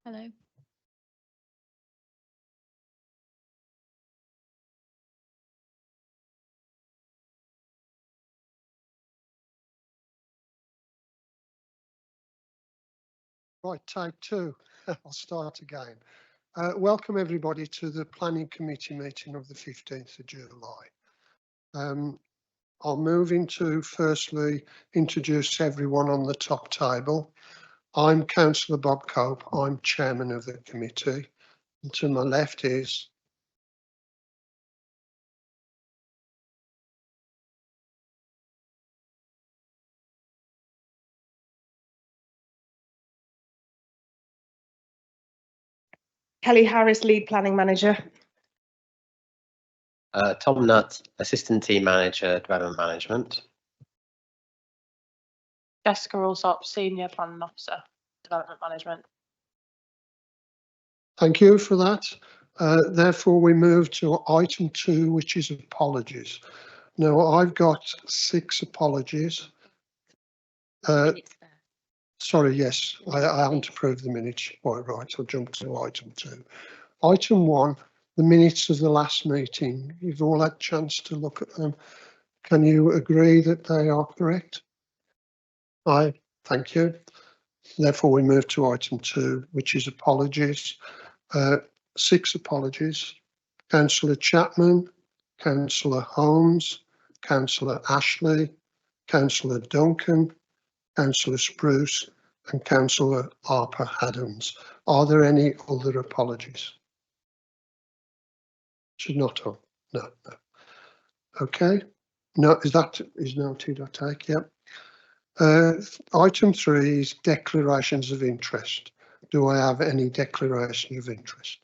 Hello. Right, take two. I'll start again. Welcome everybody to the Planning Committee meeting of the 15th of July. I'll move into firstly introduce everyone on the top table. I'm Councillor Bob Cope, I'm Chairman of the committee. And to my left is Kelly Harris, Lead Planning Manager. Tom Nutt, Assistant Team Manager, Development Management. Jessica Allsop, Senior Planning Officer, Development Management. Thank you for that. Therefore, we move to item 2, which is apologies. Now, I've got 6 apologies. Sorry, yes, I haven't approved the minutes. Right, I'll jump to item 2. Item 1, the minutes of the last meeting. You've all had a chance to look at them. Can you agree that they are correct? Aye, thank you. Therefore, we move to item 2, which is apologies. 6 apologies. Councillor Chapman, Councillor Holmes, Councillor Ashley, Councillor Duncan, Councillor Spruce and Councillor Harper Adams. Are there any other apologies? Should not have. No. Okay. No, is noted, I take, yep. Item 3 is declarations of interest. Do I have any declaration of interest?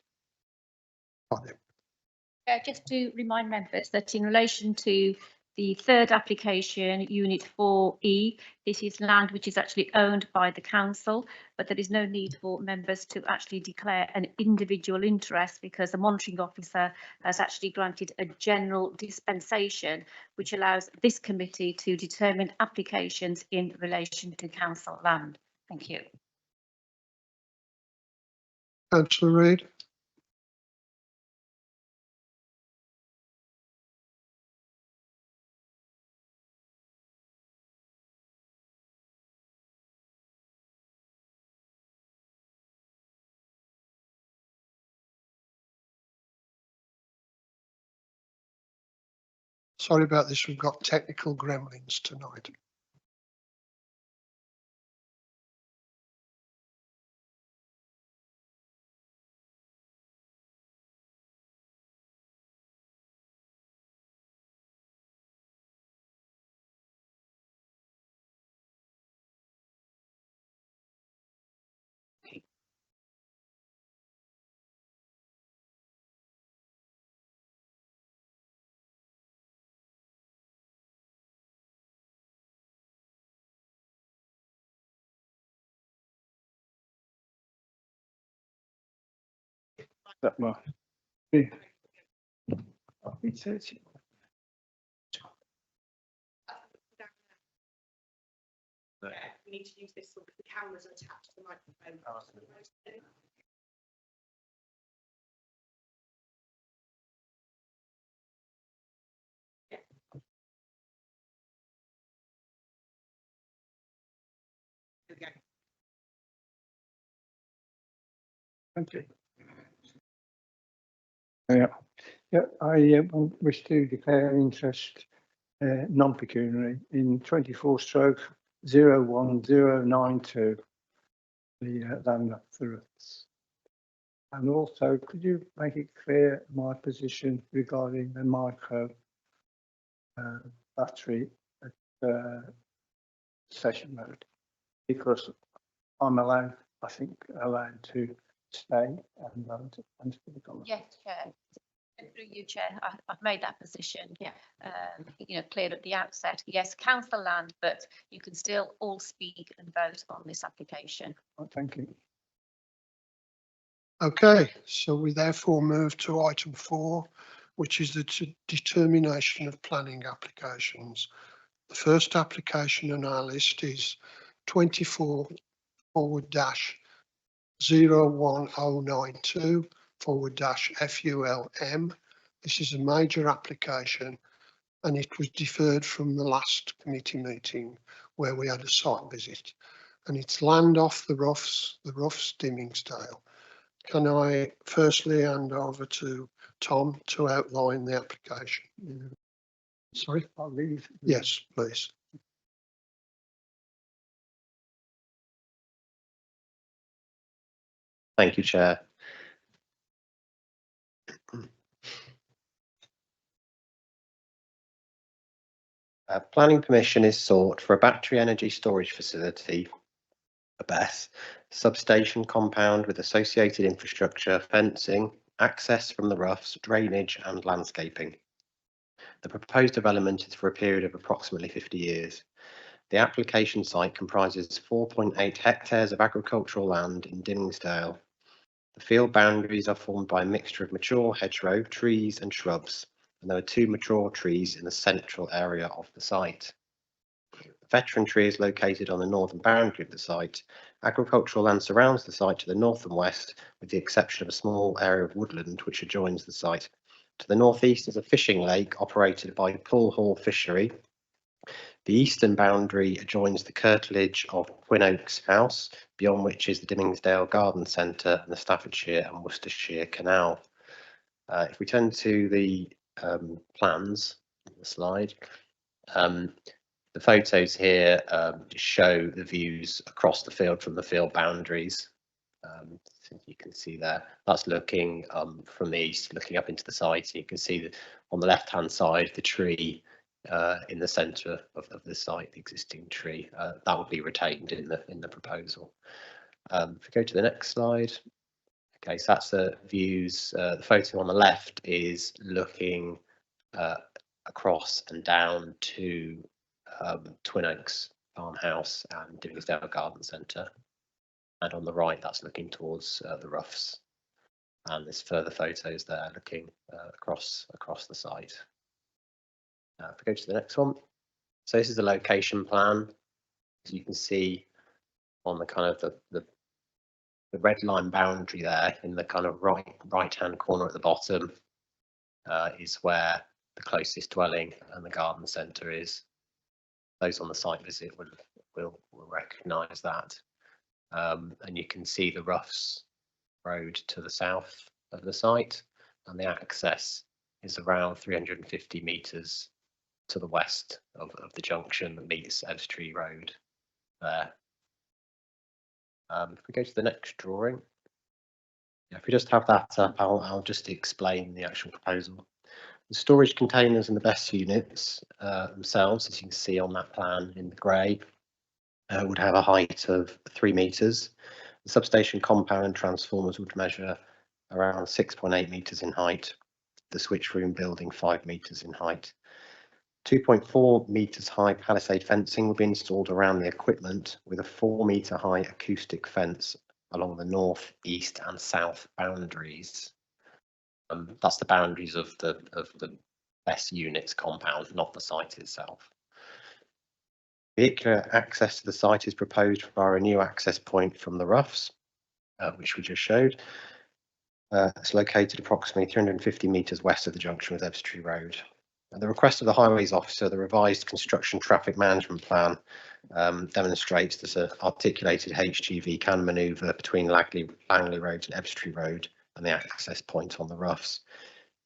Just to remind members that in relation to the third application, Unit 4E, this is land which is actually owned by the council, but there is no need for members to actually declare an individual interest because the monitoring officer has actually granted a general dispensation which allows this committee to determine applications in relation to council land. Thank you. Councillor Reid. Sorry about this, we've got technical gremlins tonight. That much. We need to use this so the cameras are attached to the microphone. Thank you. I wish to declare interest non-pecuniary in 24/01092, the land up the roots. And also, could you make it clear my position regarding the micro battery at session mode? Because I'm allowed, I think, allowed to stay and vote and speak on it. Yes, Chair. Through you, Chair, I've made that position. Yeah, clear at the outset. Yes, council land, but you can still all speak and vote on this application. Oh, thank you. Okay, so we therefore move to item 4, which is the determination of planning applications. The first application on our list is 24/2022 01092/FULM. This is a major application and it was deferred from the last committee meeting where we had a site visit. And it's land off the Roughs Dimmingsdale. Can I firstly hand over to Tom to outline the application? Sorry? I'll leave. Yes, please. Thank you, Chair. Planning permission is sought for a battery energy storage facility, a BESS, substation compound with associated infrastructure, fencing, access from the Roughs, drainage and landscaping. The proposed development is for a period of approximately 50 years. The application site comprises 4.8 hectares of agricultural land in Dimmingsdale. The field boundaries are formed by a mixture of mature hedgerow, trees and shrubs, and there are 2 mature trees in the central area of the site. The veteran tree is located on the northern boundary of the site. Agricultural land surrounds the site to the north and west, with the exception of a small area of woodland which adjoins the site. To the northeast is a fishing lake operated by Pull Hall Fishery. The eastern boundary adjoins the curtilage of Twin Oaks House, beyond which is the Dimmingsdale Garden Centre and the Staffordshire and Worcestershire Canal. If we turn to the plans on the slide, the photos here show the views across the field from the field boundaries. So you can see there, that's looking from the east, looking up into the site. You can see that on the left-hand side, the tree in the centre of the site, the existing tree, that would be retained in the proposal. If we go to the next slide, okay, so that's the views. The photo on the left is looking across and down to Twin Oaks Farmhouse and Dimmingsdale Garden Centre, and on the right that's looking towards the Roughs, and there's further photos there looking across the site. If we go to the next one, so this is the location plan. As you can see on the kind of the red line boundary there in the kind of right hand corner at the bottom is where the closest dwelling and the garden centre is. Those on the site visit will recognise that, and you can see the Roughs Road to the south of the site, and the access is around 350 metres to the west of the junction that meets Ebbstree Road there. If we go to the next drawing, if we just have that up, I'll just explain the actual proposal. The storage containers and the BESS units themselves, as you can see on that plan in the grey, would have a height of 3 metres. The substation compound and transformers would measure around 6.8 metres in height. The switch room building 5 metres in height. 2.4 metres high palisade fencing will be installed around the equipment, with a 4 metre high acoustic fence along the north, east and south boundaries. That's the boundaries of the BESS units compound, not the site itself. Vehicular access to the site is proposed via a new access point from the Roughs, which we just showed. It's located approximately 350 metres west of the junction with Ebbstree Road. At the request of the Highways Officer, the revised construction traffic management plan demonstrates that an articulated HGV can manoeuvre between Langley Road and Ebbstree Road and the access point on the Roughs.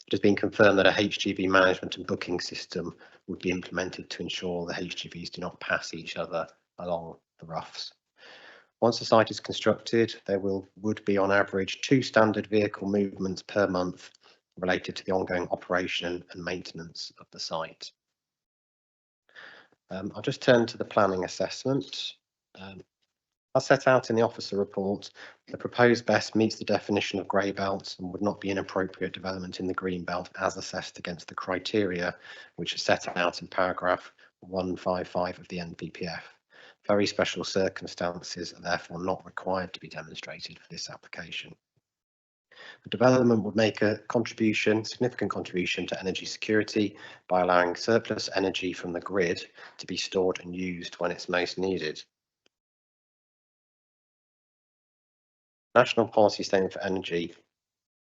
It has been confirmed that a HGV management and booking system would be implemented to ensure the HGVs do not pass each other along the Roughs. Once the site is constructed, there would be on average 2 standard vehicle movements per month related to the ongoing operation and maintenance of the site. I'll just turn to the planning assessment. As set out in the officer report, the proposed BESS meets the definition of grey belt and would not be an appropriate development in the green belt as assessed against the criteria which are set out in paragraph 155 of the NPPF. Very special circumstances are therefore not required to be demonstrated for this application. The development would make a significant contribution to energy security by allowing surplus energy from the grid to be stored and used when it's most needed. National Policy Statement for Energy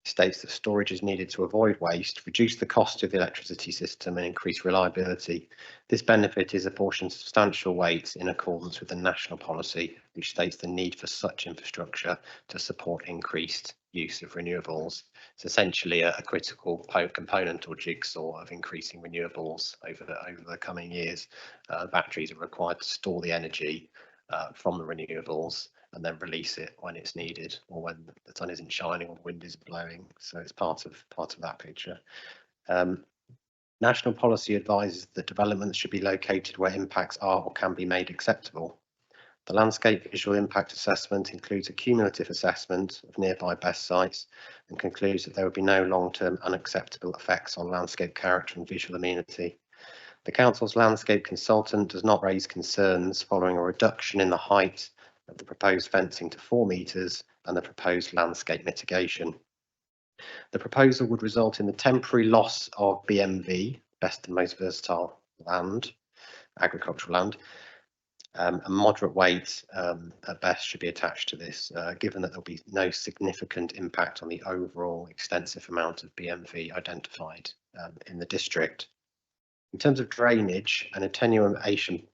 states that storage is needed to avoid waste, reduce the cost of the electricity system and increase reliability. This benefit is apportioned substantial weight in accordance with the national policy, which states the need for such infrastructure to support increased use of renewables. It's essentially a critical component or jigsaw of increasing renewables over the coming years. Batteries are required to store the energy from the renewables and then release it when it's needed or when the sun isn't shining or the wind is blowing. So it's part of that picture. National policy advises that developments should be located where impacts are or can be made acceptable. The landscape visual impact assessment includes a cumulative assessment of nearby BESS sites and concludes that there will be no long-term unacceptable effects on landscape character and visual amenity. The council's landscape consultant does not raise concerns following a reduction in the height of the proposed fencing to 4 metres and the proposed landscape mitigation. The proposal would result in the temporary loss of BMV, best and most versatile land, agricultural land. A moderate weight at best should be attached to this, given that there will be no significant impact on the overall extensive amount of BMV identified in the district. In terms of drainage, an attenuation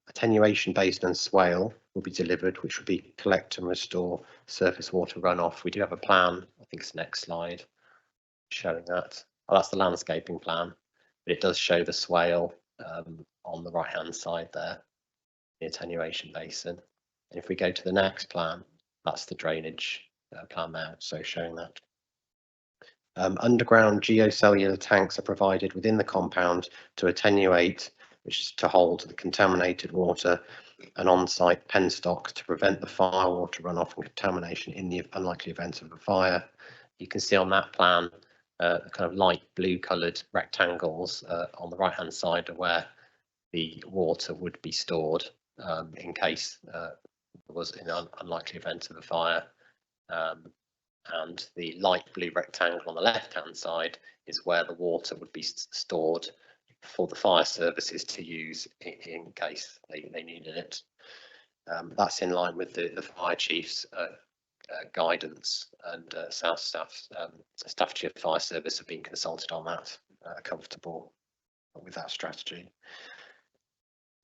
basin and swale will be delivered, which will be collect and restore surface water runoff. We do have a plan, I think it's the next slide, showing that. Oh, that's the landscaping plan, but it does show the swale on the right-hand side there, the attenuation basin. And if we go to the next plan, that's the drainage plan now, so showing that. Underground geocellular tanks are provided within the compound to attenuate, which is to hold the contaminated water, and on-site penstock to prevent the fire water runoff and contamination in the unlikely event of a fire. You can see on that plan the kind of light blue coloured rectangles on the right-hand side are where the water would be stored in case there was an unlikely event of a fire. And the light blue rectangle on the left-hand side is where the water would be stored for the fire services to use in case they needed it. That's in line with the fire chief's guidance, and South Staffordshire Fire Service have been consulted on that, comfortable with that strategy.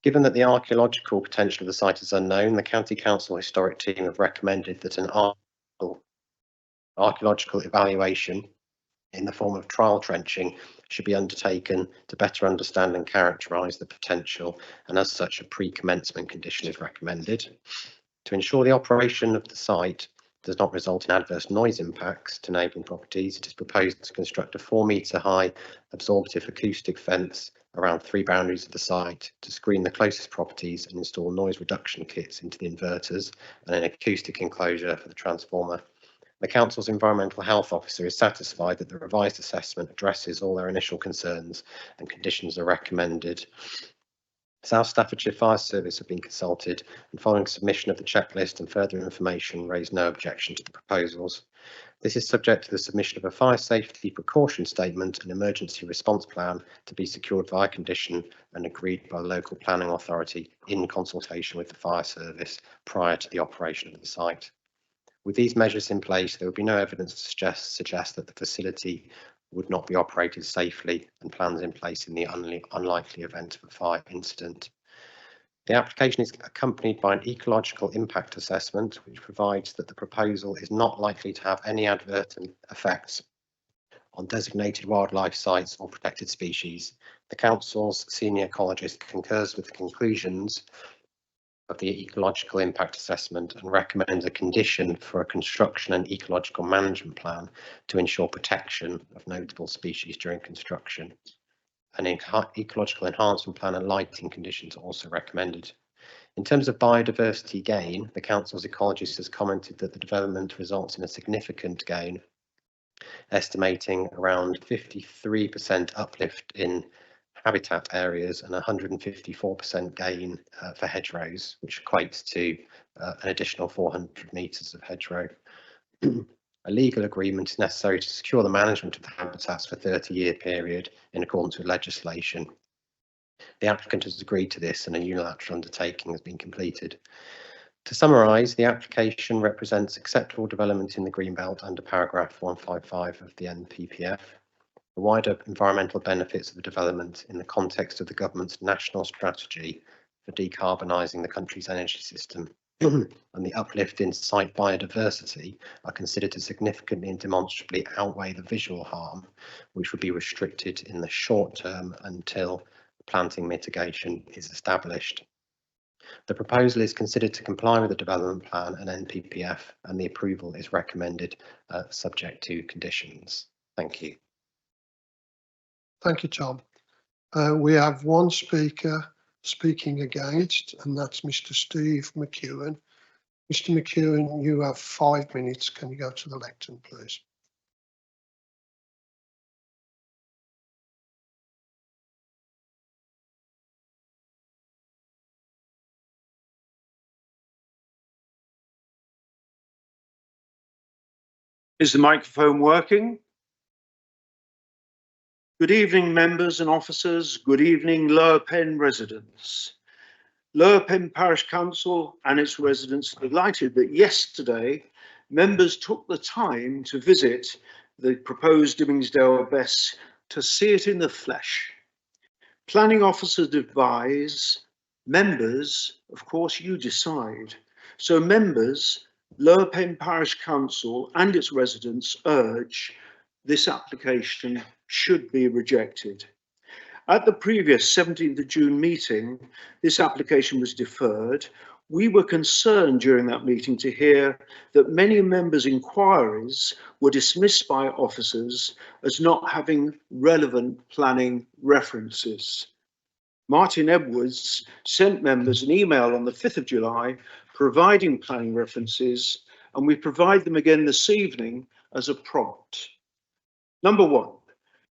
Given that the archaeological potential of the site is unknown, the County Council Historic Team have recommended that an archaeological evaluation in the form of trial trenching should be undertaken to better understand and characterise the potential, and as such a pre-commencement condition is recommended. To ensure the operation of the site does not result in adverse noise impacts to neighbouring properties, it is proposed to construct a 4-metre high absorptive acoustic fence around 3 boundaries of the site to screen the closest properties and install noise reduction kits into the inverters and an acoustic enclosure for the transformer. The Council's Environmental Health Officer is satisfied that the revised assessment addresses all their initial concerns and conditions are recommended. South Staffordshire Fire Service have been consulted and following submission of the checklist and further information raised no objection to the proposals. This is subject to the submission of a fire safety precaution statement and emergency response plan to be secured via condition and agreed by the local planning authority in consultation with the fire service prior to the operation of the site. With these measures in place, there would be no evidence to suggest that the facility would not be operated safely, and plans in place in the unlikely event of a fire incident. The application is accompanied by an ecological impact assessment, which provides that the proposal is not likely to have any adverse effects on designated wildlife sites or protected species. The Council's senior ecologist concurs with the conclusions of the ecological impact assessment and recommends a condition for a construction and ecological management plan to ensure protection of notable species during construction. An ecological enhancement plan and lighting conditions are also recommended. In terms of biodiversity gain, the Council's ecologist has commented that the development results in a significant gain, estimating around 53% uplift in habitat areas and 154% gain for hedgerows, which equates to an additional 400 metres of hedgerow. A legal agreement is necessary to secure the management of the habitats for a 30-year period in accordance with legislation. The applicant has agreed to this and a unilateral undertaking has been completed. To summarise, the application represents acceptable development in the Greenbelt under paragraph 155 of the NPPF. The wider environmental benefits of the development in the context of the government's national strategy for decarbonising the country's energy system and the uplift in site biodiversity are considered to significantly and demonstrably outweigh the visual harm, which would be restricted in the short term until planting mitigation is established. The proposal is considered to comply with the development plan and NPPF, and the approval is recommended subject to conditions. Thank you. Thank you, Tom. We have one speaker speaking against, and that's Mr. Steve McEwen. Mr. McEwen, you have 5 minutes. Can you go to the lectern, please? Is the microphone working? Good evening, members and officers. Good evening, Lower Penn residents. Lower Penn Parish Council and its residents are delighted that yesterday members took the time to visit the proposed Dimmingsdale BESS to see it in the flesh. Planning officers advise, members, of course, you decide. So members, Lower Penn Parish Council and its residents urge this application should be rejected. At the previous 17th of June meeting, this application was deferred. We were concerned during that meeting to hear that many members' inquiries were dismissed by officers as not having relevant planning references. Martin Edwards sent members an email on the 5th of July providing planning references, and we provide them again this evening as a prompt. Number one,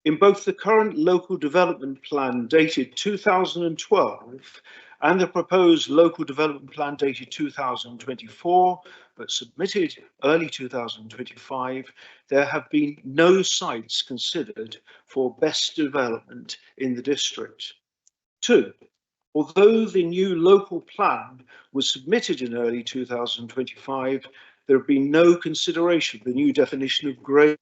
in both the current local development plan dated 2012 and the proposed local development plan dated 2024, but submitted early 2025, there have been no sites considered for BESS development in the district. Two, although the new local plan was submitted in early 2025, there have been no consideration of the new definition of grey.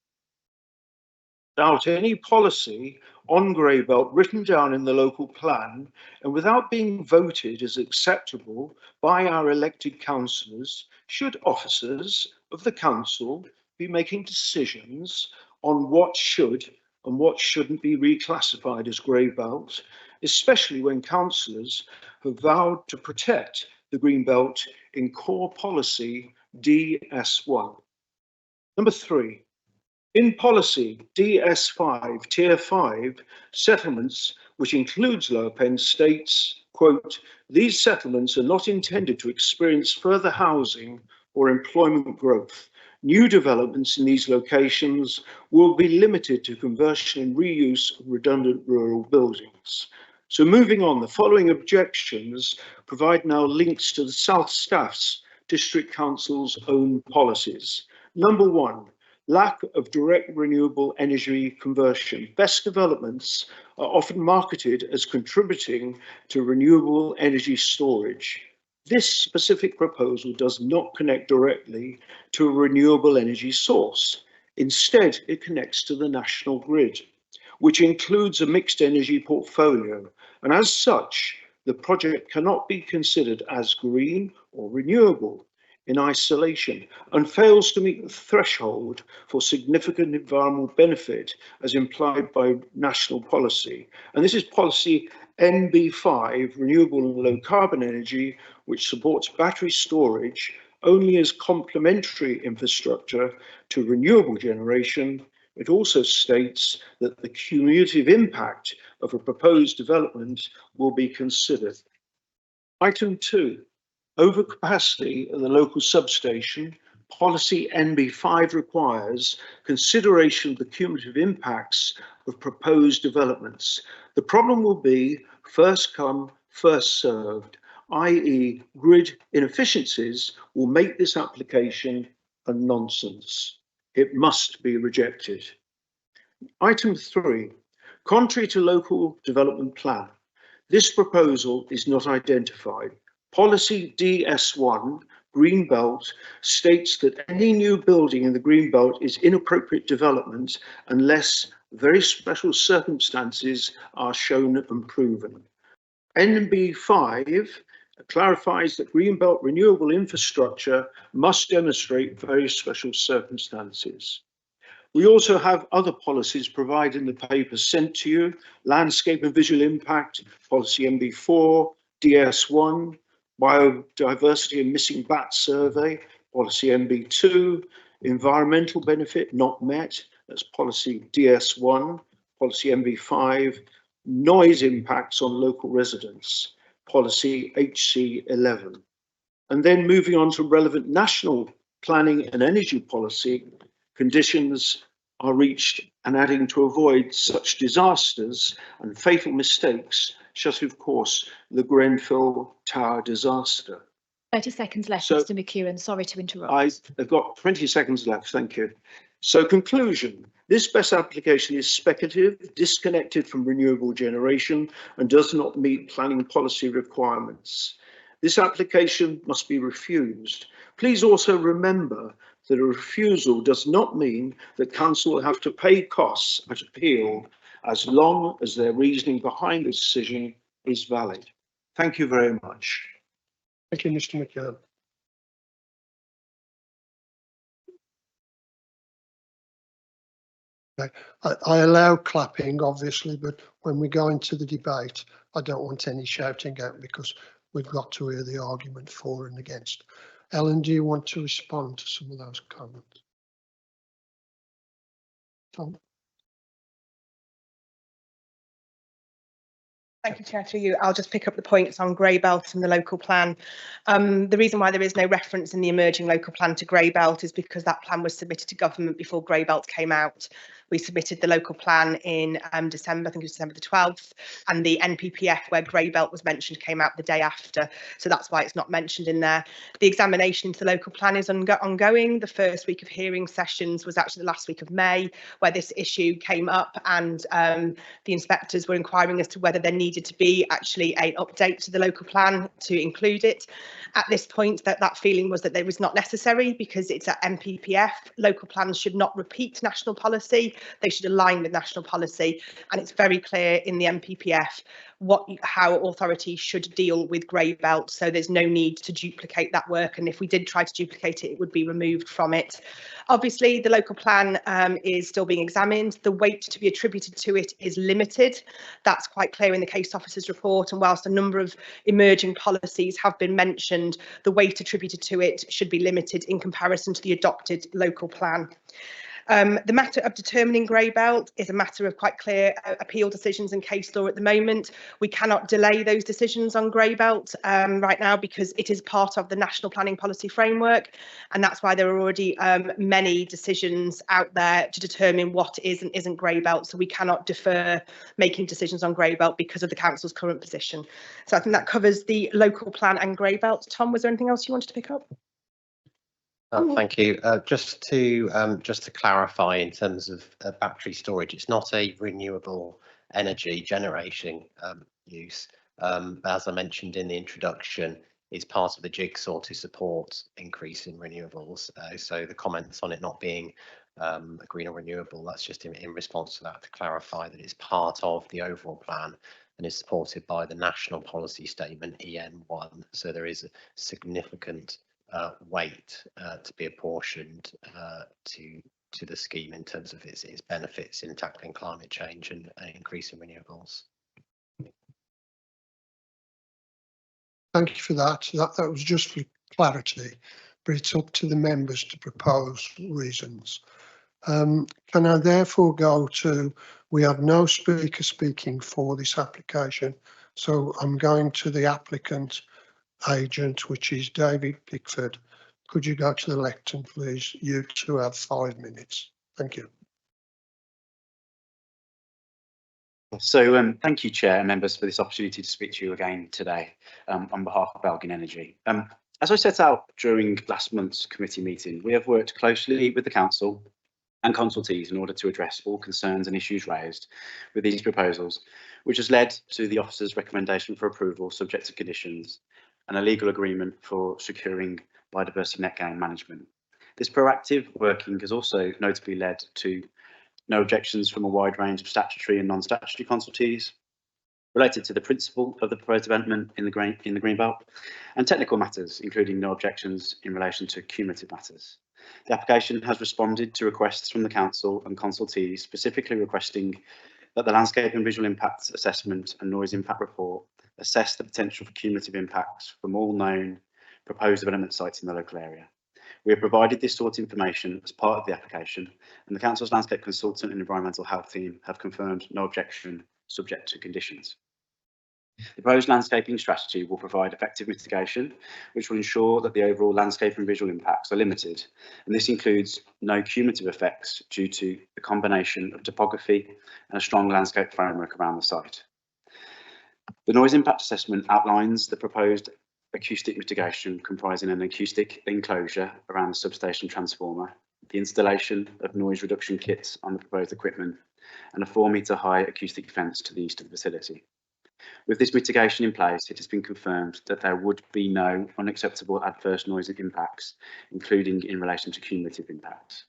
Without any policy on grey belt written down in the local plan and without being voted as acceptable by our elected councillors, should officers of the council be making decisions on what should and what shouldn't be reclassified as grey belt, especially when councillors have vowed to protect the green belt in core policy DS1. Number three, in policy DS5 Tier 5 settlements, which includes Lower Penn, states, quote, these settlements are not intended to experience further housing or employment growth. New developments in these locations will be limited to conversion and reuse of redundant rural buildings. So moving on, the following objections provide now links to the South Staff's District Council's own policies. Number one, lack of direct renewable energy conversion. BESS developments are often marketed as contributing to renewable energy storage. This specific proposal does not connect directly to a renewable energy source. Instead, it connects to the national grid, which includes a mixed energy portfolio. And as such, the project cannot be considered as green or renewable in isolation and fails to meet the threshold for significant environmental benefit as implied by national policy. And this is policy NB5, renewable and low carbon energy, which supports battery storage only as complementary infrastructure to renewable generation. It also states that the cumulative impact of a proposed development will be considered. Item 2. Overcapacity at the local substation. Policy NB5 requires consideration of the cumulative impacts of proposed developments. The problem will be first come, first served, i.e. grid inefficiencies will make this application a nonsense. It must be rejected. Item 3, contrary to local development plan, this proposal is not identified. Policy DS1 Greenbelt states that any new building in the Greenbelt is inappropriate development unless very special circumstances are shown and proven. NB5 clarifies that Greenbelt renewable infrastructure must demonstrate very special circumstances. We also have other policies provided in the papers sent to you: landscape and visual impact, policy NB4, DS1, biodiversity and missing bat survey, policy NB2, environmental benefit not met, that's policy DS1, policy NB5, noise impacts on local residents, policy HC11. And then moving on to relevant national planning and energy policy, conditions are reached and adding to avoid such disasters and fatal mistakes, such of course the Grenfell Tower disaster. 30 seconds left, So- Mr Mcewen. Sorry to interrupt. I've got 20 seconds left, thank you. So conclusion, this BESS application is speculative, disconnected from renewable generation and does not meet planning policy requirements. This application must be refused. Please also remember that a refusal does not mean that council will have to pay costs at appeal as long as their reasoning behind the decision is valid. Thank you very much. Thank you, Mr McKeown. I allow clapping, obviously, but when we go into the debate, I don't want any shouting out because we've got to hear the argument for and against. Ellen, do you want to respond to some of those comments? Tom? Thank you, Chair, through you. I'll just pick up the points on grey belt and the local plan. The reason why there is no reference in the emerging local plan to grey belt is because that plan was submitted to government before grey belt came out. We submitted the local plan in December, I think it was December the 12th, and the NPPF where grey belt was mentioned came out the day after. So that's why it's not mentioned in there. The examination into the local plan is ongoing. The first week of hearing sessions was actually the last week of May, where this issue came up, and the inspectors were inquiring as to whether there needed to be actually an update to the local plan to include it. At this point, that feeling was that it was not necessary because it's at NPPF. Local plans should not repeat national policy. They should align with national policy, and it's very clear in the NPPF how authorities should deal with grey belt, so there's no need to duplicate that work, and if we did try to duplicate it, it would be removed from it. Obviously, the local plan is still being examined. The weight to be attributed to it is limited. That's quite clear in the case officer's report, and whilst a number of emerging policies have been mentioned, the weight attributed to it should be limited in comparison to the adopted local plan. The matter of determining grey belt is a matter of quite clear appeal decisions and case law at the moment. We cannot delay those decisions on grey belt right now because it is part of the national planning policy framework, and that's why there are already many decisions out there to determine what is and isn't grey belt. So we cannot defer making decisions on grey belt because of the council's current position. So I think that covers the local plan and grey belt. Tom, was there anything else you wanted to pick up? Thank you. Just to clarify, in terms of battery storage, it's not a renewable energy generation use. As I mentioned in the introduction, it's part of the jigsaw to support increase in renewables. So the comments on it not being green or renewable, that's just in response to that, to clarify that it's part of the overall plan and is supported by the national policy statement EN1. So there is a significant weight to be apportioned to the scheme in terms of its benefits in tackling climate change and increasing renewables. Thank you for that. That was just for clarity, but it's up to the members to propose reasons. Can I therefore go to, we have no speaker speaking for this application, so I'm going to the applicant agent, which is David Pickford. Could you go to the lectern, please? You two have 5 minutes. Thank you. So thank you, Chair and members, for this opportunity to speak to you again today on behalf of Elgin Energy. As I set out during last month's committee meeting, we have worked closely with the council and consultees in order to address all concerns and issues raised with these proposals, which has led to the officer's recommendation for approval subject to conditions and a legal agreement for securing biodiversity net gain management. This proactive working has also notably led to no objections from a wide range of statutory and non-statutory consultees related to the principle of the proposed amendment in the Greenbelt, and technical matters, including no objections in relation to cumulative matters. The application has responded to requests from the council and consultees, specifically requesting that the landscape and visual impacts assessment and noise impact report assess the potential for cumulative impacts from all known proposed development sites in the local area. We have provided this sort of information as part of the application, and the council's landscape consultant and environmental health team have confirmed no objection subject to conditions. The proposed landscaping strategy will provide effective mitigation, which will ensure that the overall landscape and visual impacts are limited, and this includes no cumulative effects due to the combination of topography and a strong landscape framework around the site. The noise impact assessment outlines the proposed acoustic mitigation, comprising an acoustic enclosure around the substation transformer, the installation of noise reduction kits on the proposed equipment, and a 4-metre high acoustic fence to the east of the facility. With this mitigation in place, it has been confirmed that there would be no unacceptable adverse noise impacts, including in relation to cumulative impacts.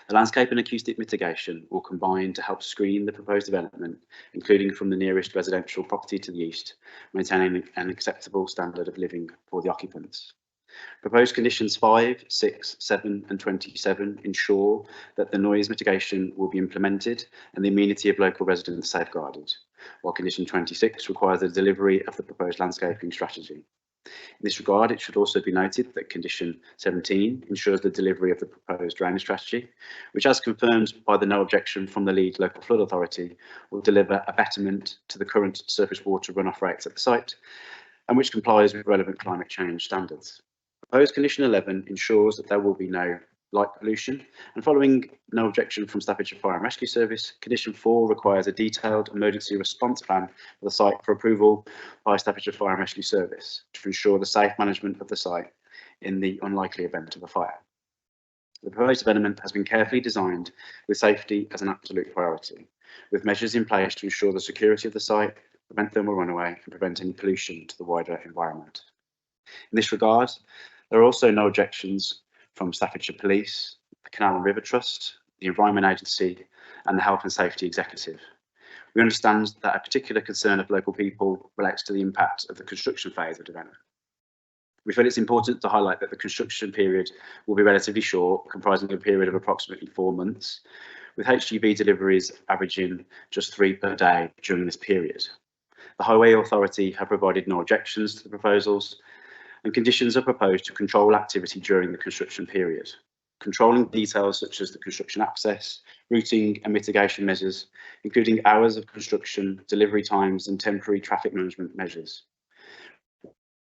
The landscape and acoustic mitigation will combine to help screen the proposed development, including from the nearest residential property to the east, maintaining an acceptable standard of living for the occupants. Proposed conditions 5, 6, 7 and 27 ensure that the noise mitigation will be implemented and the amenity of local residents safeguarded, while condition 26 requires the delivery of the proposed landscaping strategy. In this regard, it should also be noted that condition 17 ensures the delivery of the proposed drainage strategy, which, as confirmed by the no objection from the lead local flood authority, will deliver a betterment to the current surface water runoff rates at the site, and which complies with relevant climate change standards. Proposed condition 11 ensures that there will be no light pollution, and following no objection from Staffordshire Fire and Rescue Service, condition 4 requires a detailed emergency response plan for the site for approval by Staffordshire Fire and Rescue Service to ensure the safe management of the site in the unlikely event of a fire. The proposed development has been carefully designed with safety as an absolute priority, with measures in place to ensure the security of the site, prevent thermal runaway and prevent any pollution to the wider environment. In this regard, there are also no objections from Staffordshire Police, the Canal and River Trust, the Environment Agency and the Health and Safety Executive. We understand that a particular concern of local people relates to the impact of the construction phase of development. We feel it's important to highlight that the construction period will be relatively short, comprising a period of approximately 4 months, with HGV deliveries averaging just 3 per day during this period. The Highway Authority have provided no objections to the proposals, and conditions are proposed to control activity during the construction period, controlling details such as the construction access, routing and mitigation measures, including hours of construction, delivery times and temporary traffic management measures.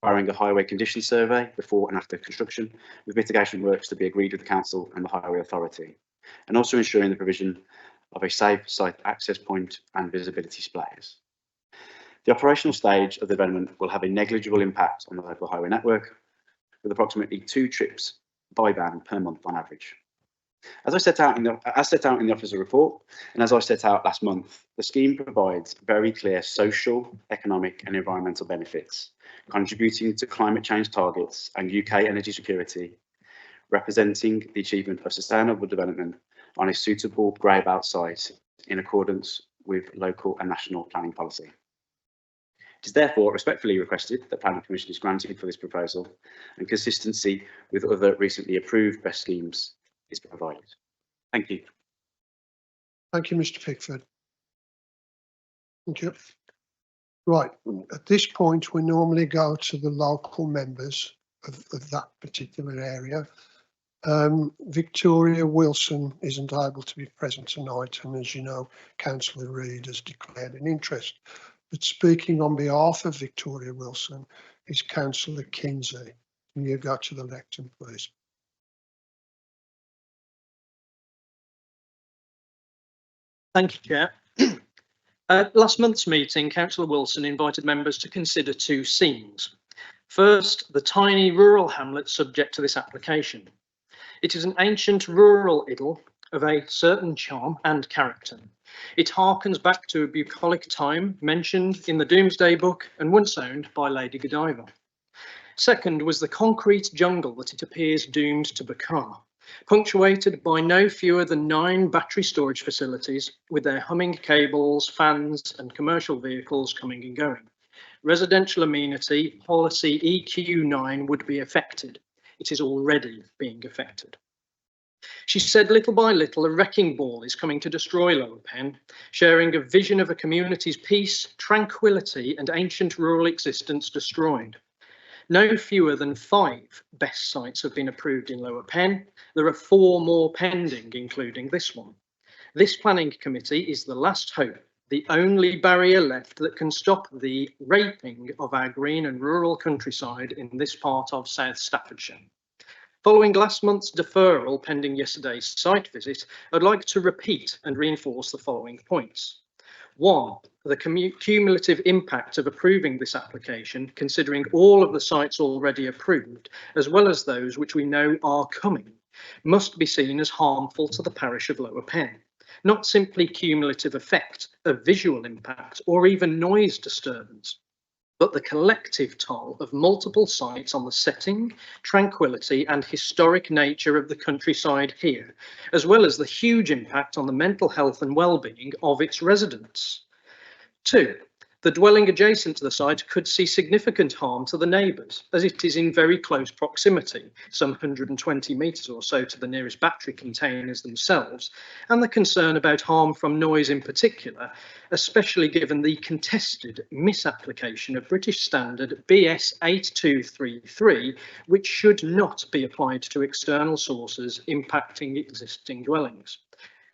Requiring a highway condition survey before and after construction, with mitigation works to be agreed with the council and the Highway Authority, and also ensuring the provision of a safe site access point and visibility displays. The operational stage of the development will have a negligible impact on the local highway network, with approximately 2 trips by van per month on average. As set out in the officer report, and as I set out last month, the scheme provides very clear social, economic and environmental benefits, contributing to climate change targets and UK energy security, representing the achievement of sustainable development on a suitable grey belt site in accordance with local and national planning policy. It is therefore respectfully requested that planning permission is granted for this proposal, and consistency with other recently approved BESS schemes is provided. Thank you. Thank you, Mr. Pickford. Thank you. Right, at this point, we normally go to the local members of that particular area. Victoria Wilson isn't able to be present tonight, and as you know, Councillor Reid has declared an interest. But speaking on behalf of Victoria Wilson is Councillor Kinsey. Can you go to the lectern, please? Thank you, Chair. At last month's meeting, Councillor Wilson invited members to consider 2 scenes. First, the tiny rural hamlet subject to this application. It is an ancient rural idyll of a certain charm and character. It harkens back to a bucolic time mentioned in the Domesday Book and once owned by Lady Godiva. Second was the concrete jungle that it appears doomed to become, punctuated by no fewer than 9 battery storage facilities with their humming cables, fans and commercial vehicles coming and going. Residential amenity policy EQ9 would be affected. It is already being affected. She said little by little a wrecking ball is coming to destroy Lower Penn, sharing a vision of a community's peace, tranquility and ancient rural existence destroyed. No fewer than 5 best sites have been approved in Lower Penn. There are 4 more pending, including this one. This planning committee is the last hope, the only barrier left that can stop the raping of our green and rural countryside in this part of South Staffordshire. Following last month's deferral pending yesterday's site visit, I'd like to repeat and reinforce the following points. 1, the cumulative impact of approving this application, considering all of the sites already approved, as well as those which we know are coming, must be seen as harmful to the parish of Lower Penn. Not simply cumulative effect of visual impact or even noise disturbance, but the collective toll of multiple sites on the setting, tranquility and historic nature of the countryside here, as well as the huge impact on the mental health and well-being of its residents. 2, the dwelling adjacent to the site could see significant harm to the neighbours, as it is in very close proximity, some 120 metres or so to the nearest battery containers themselves, and the concern about harm from noise in particular, especially given the contested misapplication of British Standard BS 8233, which should not be applied to external sources impacting existing dwellings.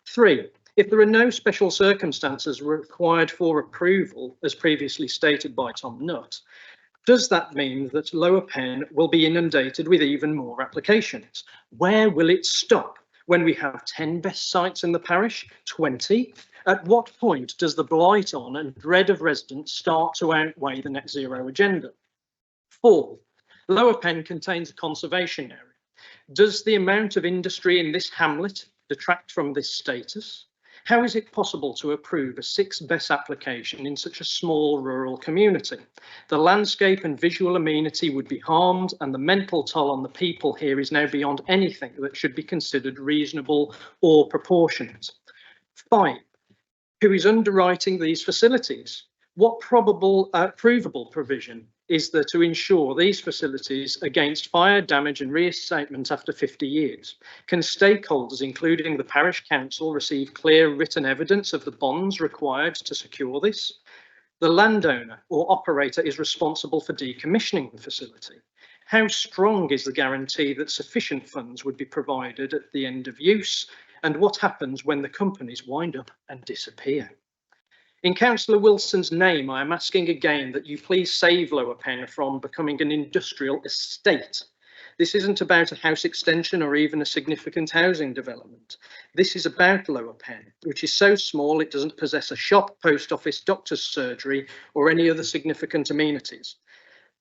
3, if there are no special circumstances required for approval, as previously stated by Tom Nutt, does that mean that Lower Penn will be inundated with even more applications? Where will it stop? When we have 10 best sites in the parish, 20? At what point does the blight on and dread of residents start to outweigh the net zero agenda? 4, Lower Penn contains a conservation area. Does the amount of industry in this hamlet detract from this status? How is it possible to approve a 6 best application in such a small rural community? The landscape and visual amenity would be harmed, and the mental toll on the people here is now beyond anything that should be considered reasonable or proportionate. 5, who is underwriting these facilities? What probable provable provision is there to ensure these facilities against fire damage and reinstatement after 50 years? Can stakeholders, including the parish council, receive clear written evidence of the bonds required to secure this? The landowner or operator is responsible for decommissioning the facility. How strong is the guarantee that sufficient funds would be provided at the end of use? And what happens when the companies wind up and disappear? In Councillor Wilson's name, I am asking again that you please save Lower Penn from becoming an industrial estate. This isn't about a house extension or even a significant housing development. This is about Lower Penn, which is so small it doesn't possess a shop, post office, doctor's surgery or any other significant amenities.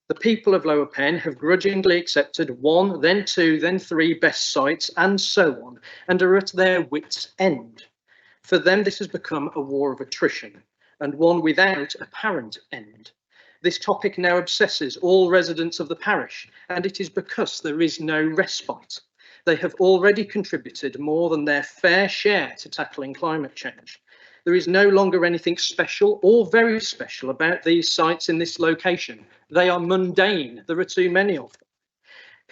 The people of Lower Penn have grudgingly accepted 1, then 2, then 3 best sites and so on, and are at their wits' end. For them, this has become a war of attrition, and one without apparent end. This topic now obsesses all residents of the parish, and it is because there is no respite. They have already contributed more than their fair share to tackling climate change. There is no longer anything special or very special about these sites in this location. They are mundane. There are too many of them.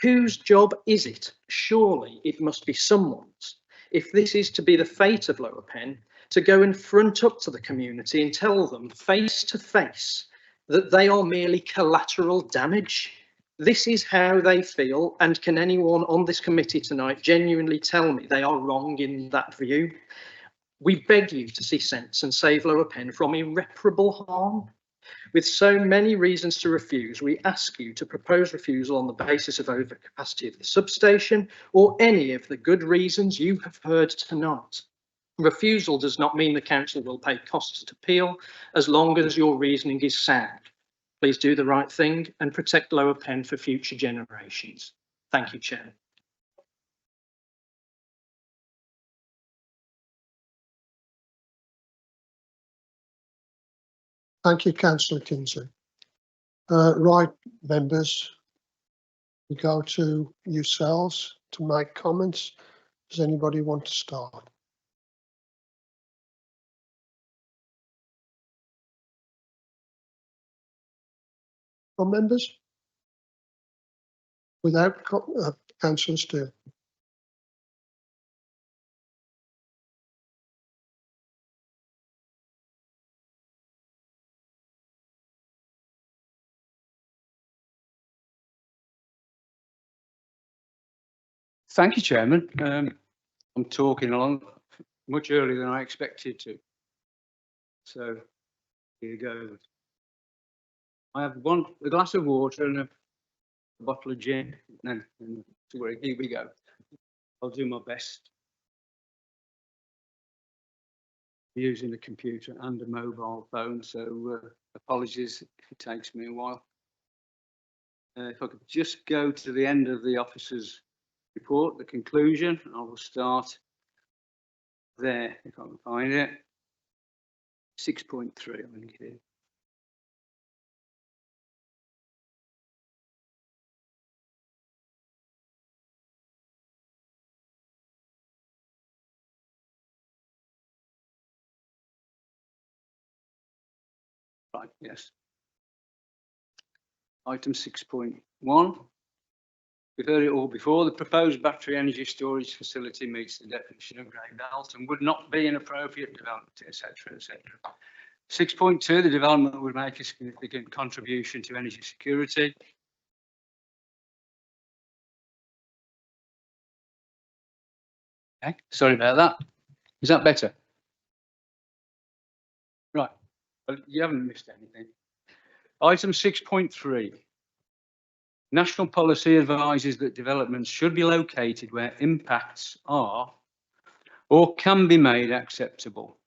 Whose job is it? Surely it must be someone's. If this is to be the fate of Lower Penn, to go and front up to the community and tell them face to face that they are merely collateral damage. This is how they feel, and can anyone on this committee tonight genuinely tell me they are wrong in that view? We beg you to see sense and save Lower Penn from irreparable harm. With so many reasons to refuse, we ask you to propose refusal on the basis of overcapacity of the substation or any of the good reasons you have heard tonight. Refusal does not mean the council will pay costs to appeal, as long as your reasoning is sound. Please do the right thing and protect Lower Penn for future generations. Thank you, Chair. Thank you, Councillor Kinsey. Right, members, We go to yourselves to make comments. Does anybody want to start? From members? Without councillor Steele. Thank you, Chairman. I'm talking along much earlier than I expected to. So here goes. I have a glass of water and a bottle of gin. No, sorry, here we go. I'll do my best. Using a computer and a mobile phone, so apologies if it takes me a while. If I could just go to the end of the officer's report, the conclusion, I will start there if I can find it. 6.3, I think it is. Right, yes. Item 6.1. We've heard it all before. The proposed battery energy storage facility meets the definition of grey belt and would not be an appropriate development, etc., etc. 6.2, the development would make a significant contribution to energy security. Okay, sorry about that. Is that better? Right, well, you haven't missed anything. Item 6.3. National policy advises that developments should be located where impacts are or can be made acceptable.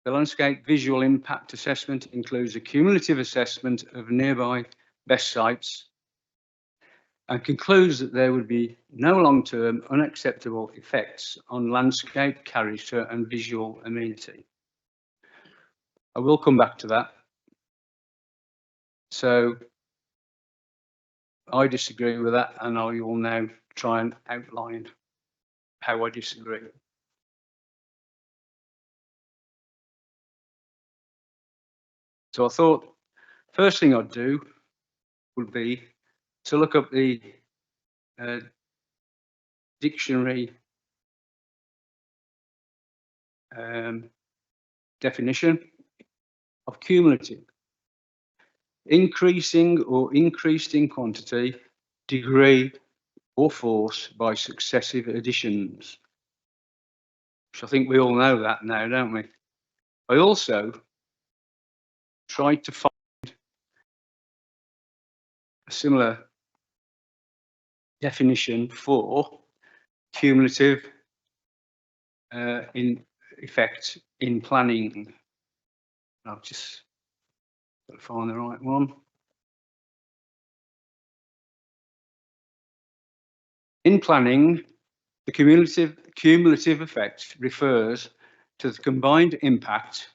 The landscape visual impact assessment includes a cumulative assessment of nearby best sites and concludes that there would be no long-term unacceptable effects on landscape character and visual amenity. I will come back to that. So I disagree with that, and I will now try and outline how I disagree. So I thought first thing I'd do would be to look up the dictionary definition of cumulative. Increasing or increased in quantity, degree or force by successive additions. Which I think we all know that now, don't we? I also tried to find a similar definition for cumulative in effect in planning. I'll just find the right one. In planning, the cumulative effect refers to the combined impact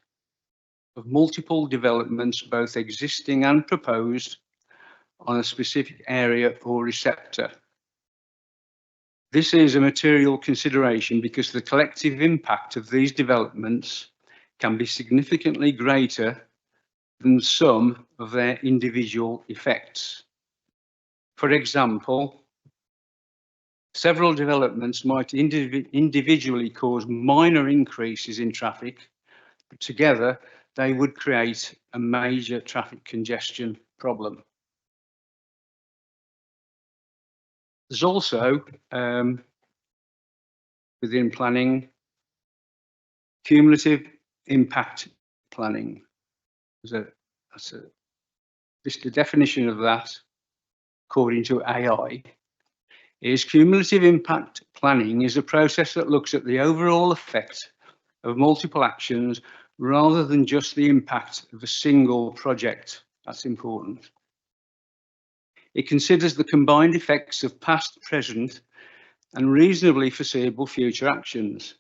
of multiple developments, both existing and proposed, on a specific area or receptor. This is a material consideration because the collective impact of these developments can be significantly greater than some of their individual effects. For example, several developments might individually cause minor increases in traffic, but together they would create a major traffic congestion problem. There's also, within planning, cumulative impact planning. The definition of that, according to AI, is cumulative impact planning is a process that looks at the overall effect of multiple actions rather than just the impact of a single project. That's important. It considers the combined effects of past, present, and reasonably foreseeable future actions.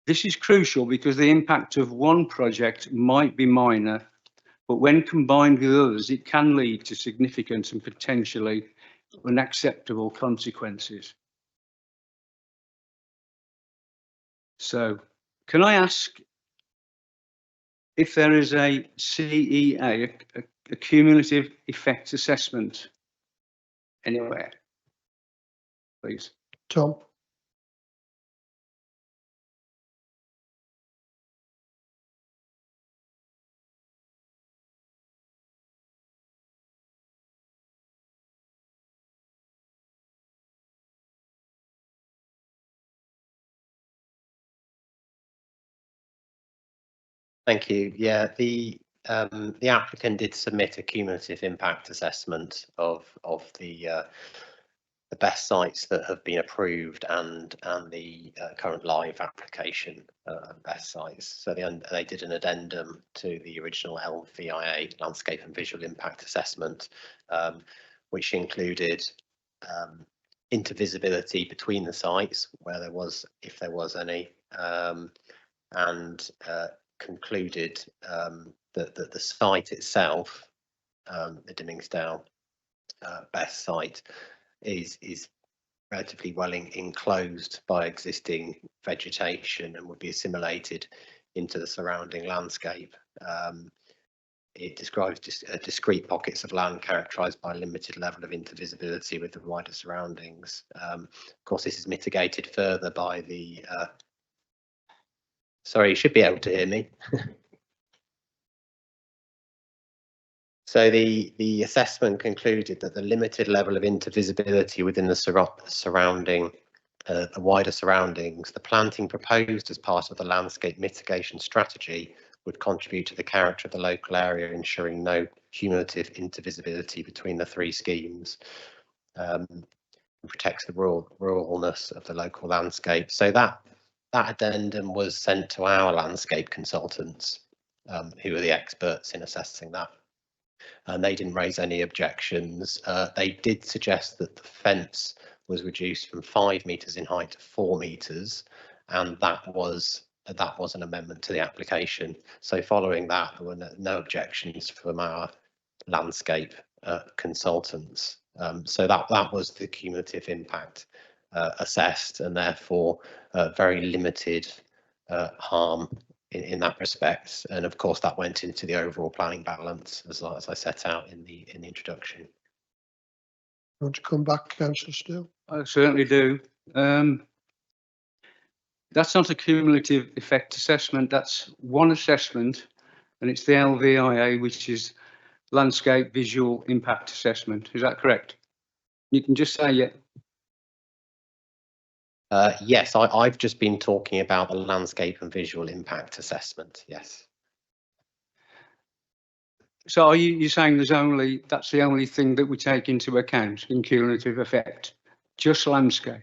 This is crucial because the impact of one project might be minor, but when combined with others, it can lead to significant and potentially unacceptable consequences. So, can I ask if there is a CEA, a cumulative effect assessment anywhere, please? Tom? Thank you. Yeah, the applicant did submit a cumulative impact assessment of the best sites that have been approved and the current live application best sites. So they did an addendum to the original LVIA, Landscape and Visual Impact Assessment, which included intervisibility between the sites where there was, if there was any, and concluded that the site itself, the Dimmingsdale best site, is relatively well enclosed by existing vegetation and would be assimilated into the surrounding landscape. It describes discrete pockets of land characterised by a limited level of intervisibility with the wider surroundings. Of course, this is mitigated further by the sorry, you should be able to hear me. So the assessment concluded that the limited level of intervisibility within the surrounding, the wider surroundings, the planting proposed as part of the landscape mitigation strategy would contribute to the character of the local area, ensuring no cumulative intervisibility between the three schemes, and protects the ruralness of the local landscape. So that addendum was sent to our landscape consultants, who are the experts in assessing that. And they didn't raise any objections. They did suggest that the fence was reduced from 5 metres in height to 4 metres, and that was an amendment to the application. So following that, there were no objections from our landscape consultants. So that was the cumulative impact assessed, and therefore very limited harm in that respect. And of course that went into the overall planning balance as I set out in the introduction. You want to come back, Councillor Steele? I certainly do. That's not a cumulative effect assessment, that's one assessment, and it's the LVIA, which is Landscape Visual Impact Assessment. Is that correct? You can just say yeah. Yes, I've just been talking about the landscape and visual impact assessment. Yes. So are you saying that's the only thing that we take into account in cumulative effect, just landscape?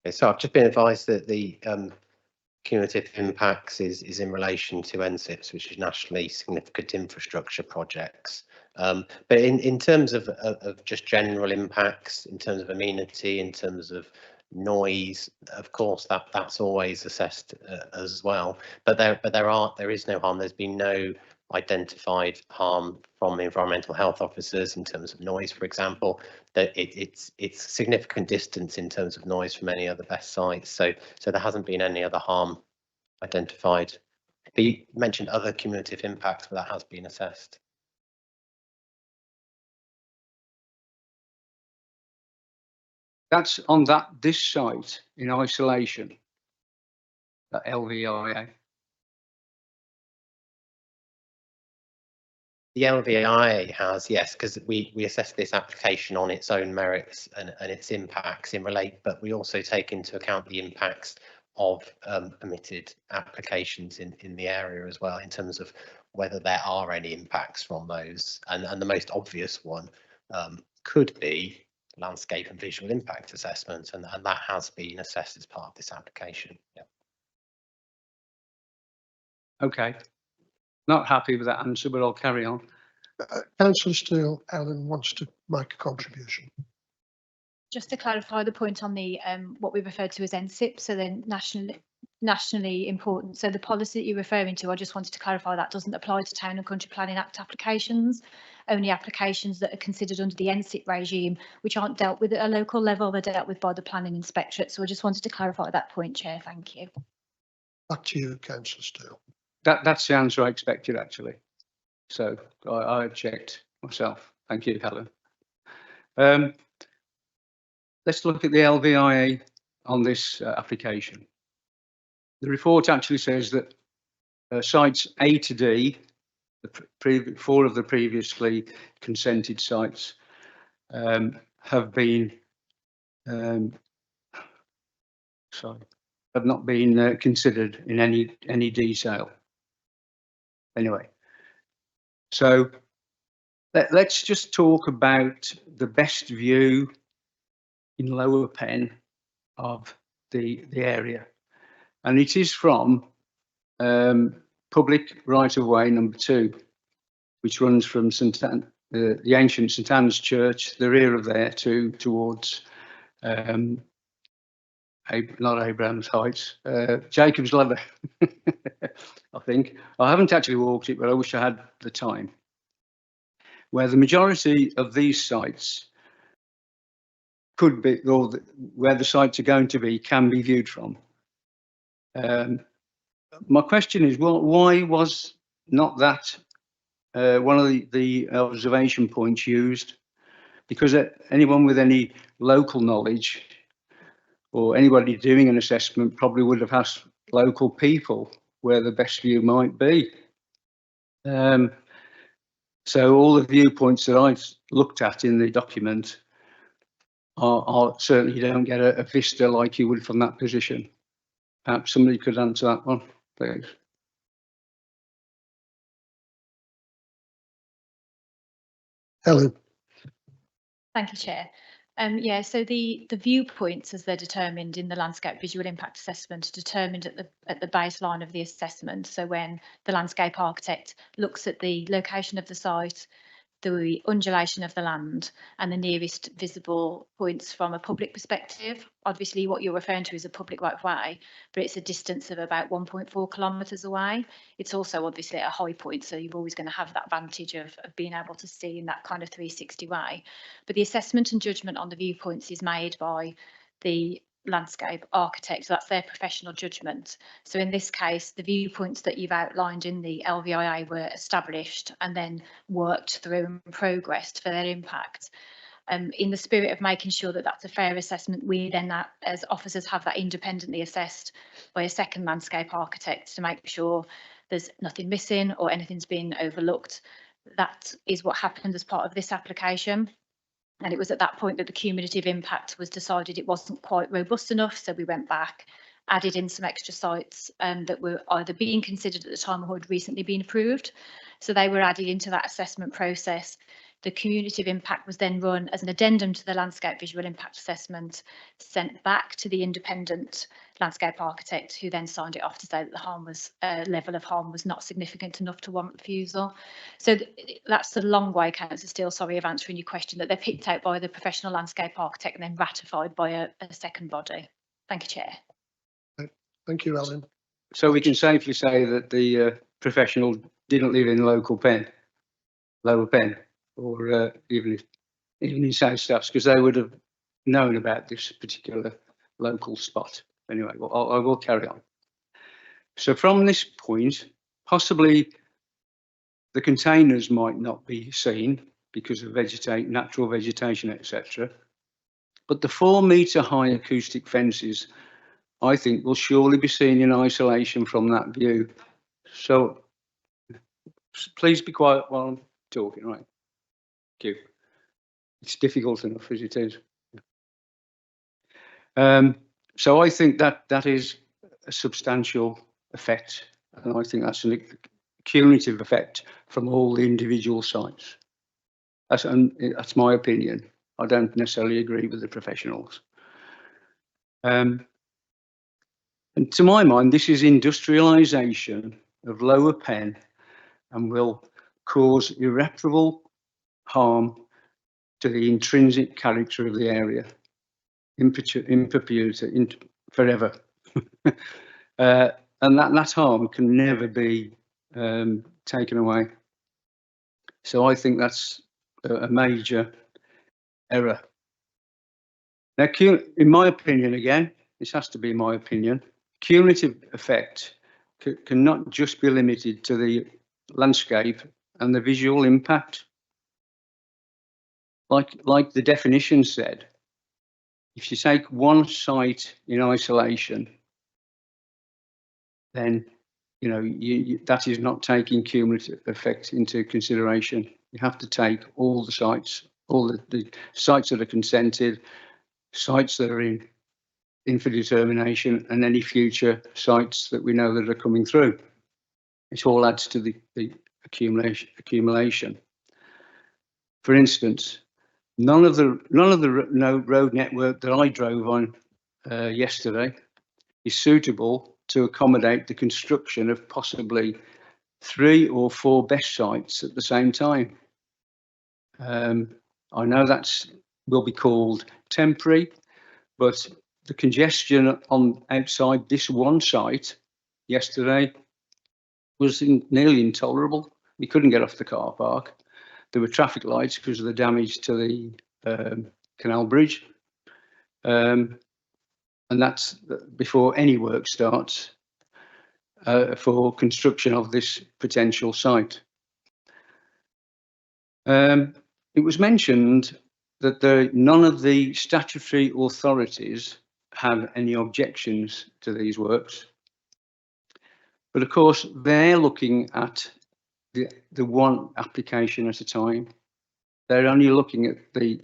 Okay, so I've just been advised that the cumulative impacts is in relation to NSIPs, which is nationally significant infrastructure projects. But in terms of just general impacts, in terms of amenity, in terms of noise, of course that's always assessed as well. But there is no harm. There's been no identified harm from the environmental health officers in terms of noise, for example. That it's significant distance in terms of noise from any other best sites. So there hasn't been any other harm identified. But you mentioned other cumulative impacts, but that has been assessed. That's on this site in isolation, that LVIA. The LVIA has, yes, because we assess this application on its own merits and its impacts but we also take into account the impacts of permitted applications in the area as well, in terms of whether there are any impacts from those. And the most obvious one could be landscape and visual impact assessment, and that has been assessed as part of this application. Yeah. Okay. Not happy with that answer, but I'll carry on. Councillor Steele, Ellen wants to make a contribution. Just to clarify the point on the what we refer to as NSIP, so the nationally important. So the policy that you're referring to, I just wanted to clarify that doesn't apply to Town and Country Planning Act applications. Only applications that are considered under the NSIP regime, which aren't dealt with at a local level, they're dealt with by the Planning Inspectorate. So I just wanted to clarify that point, Chair. Thank you. Back to you, Councillor Steele. That's the answer I expected, actually. So I checked myself. Thank you, Helen. Let's look at the LVIA on this application. The report actually says that sites A to D, the four of the previously consented sites, have not been considered in any detail. Anyway, so let's just talk about the best view in Lower Penn of the area, and it is from public right-of-way number 2, which runs from the ancient St Anne's Church, the rear of there, towards not Abraham's Heights, Jacob's Ladder. I think I haven't actually walked it, but I wish I had the time. Where the majority of these sites could be, or where the sites are going to be, can be viewed from. My question is, well, why was not that one of the observation points used? Because anyone with any local knowledge or anybody doing an assessment probably would have asked local people where the best view might be. So all the viewpoints that I've looked at in the document are certainly, you don't get a vista like you would from that position. Perhaps somebody could answer that one, please. Helen. Thank you, Chair. Yeah, so the viewpoints, as they're determined in the landscape visual impact assessment, are determined at the baseline of the assessment. So when the landscape architect looks at the location of the site, the undulation of the land, and the nearest visible points from a public perspective. Obviously, what you're referring to is a public right of way, but it's a distance of about 1.4 kilometres away. It's also obviously at a high point, so you're always going to have that advantage of being able to see in that kind of 360 way. But the assessment and judgment on the viewpoints is made by the landscape architect, so that's their professional judgment. So in this case, the viewpoints that you've outlined in the LVIA were established and then worked through and progressed for their impact. In the spirit of making sure that that's a fair assessment, we then, as officers, have that independently assessed by a second landscape architect to make sure there's nothing missing or anything's been overlooked. That is what happened as part of this application. And it was at that point that the cumulative impact was decided it wasn't quite robust enough. So we went back, added in some extra sites that were either being considered at the time or had recently been approved. So they were added into that assessment process. The cumulative impact was then run as an addendum to the landscape visual impact assessment, sent back to the independent landscape architect, who then signed it off to say that the harm was level of harm was not significant enough to warrant refusal. So that's the long way, Councillor Steele, sorry, of answering your question, that they're picked out by the professional landscape architect and then ratified by a second body. Thank you, Chair. Thank you, Ellen. So we can safely say that the professional didn't live in Lower Penn, or even in South Staffs, because they would have known about this particular local spot. Anyway, well, I will carry on. So from this point, possibly the containers might not be seen because of natural vegetation, etc. But the 4-metre high acoustic fences, I think, will surely be seen in isolation from that view. So please be quiet while I'm talking, right? Thank you. It's difficult enough as it is. So I think that is a substantial effect, and I think that's a cumulative effect from all the individual sites. That's my opinion. I don't necessarily agree with the professionals. And to my mind, this is industrialisation of Lower Penn and will cause irreparable harm to the intrinsic character of the area in perpetuity, forever. And that harm can never be taken away. So I think that's a major error. Now, in my opinion, again, this has to be my opinion, cumulative effect cannot just be limited to the landscape and the visual impact. Like the definition said, if you take one site in isolation, then that is not taking cumulative effect into consideration. You have to take all the sites, all the sites that are consented, sites that are in for determination, and any future sites that we know that are coming through. It all adds to the accumulation. For instance, none of the road network that I drove on yesterday is suitable to accommodate the construction of possibly 3 or 4 BESS sites at the same time. I know that will be called temporary, but the congestion on outside this one site yesterday was nearly intolerable. You couldn't get off the car park. There were traffic lights because of the damage to the canal bridge. And that's before any work starts for construction of this potential site. It was mentioned that none of the statutory authorities have any objections to these works. But of course, they're looking at the one application at a time. They're only looking at the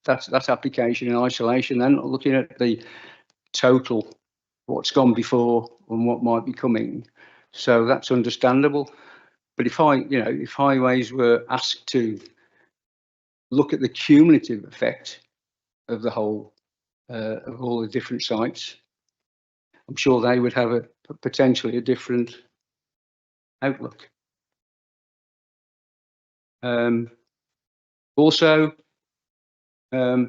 that application in isolation. They're not looking at the total, what's gone before and what might be coming. So that's understandable. But if highways were asked to look at the cumulative effect of the whole of all the different sites, I'm sure they would have potentially a different outlook. Also, where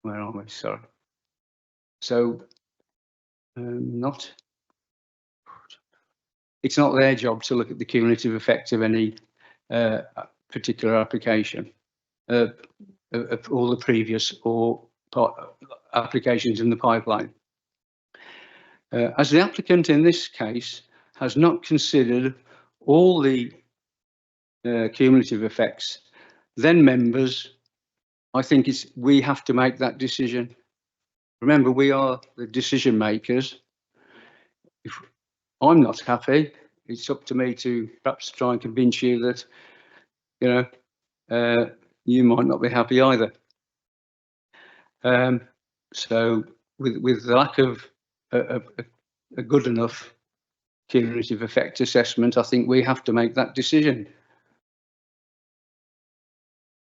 are we? Sorry. So, it's not their job to look at the cumulative effect of any particular application, of all the previous or applications in the pipeline. As the applicant in this case has not considered all the cumulative effects, then members, I think we have to make that decision. Remember, we are the decision makers. If I'm not happy, it's up to me to perhaps try and convince you that, you might not be happy either. So with the lack of a good enough cumulative effect assessment, I think we have to make that decision.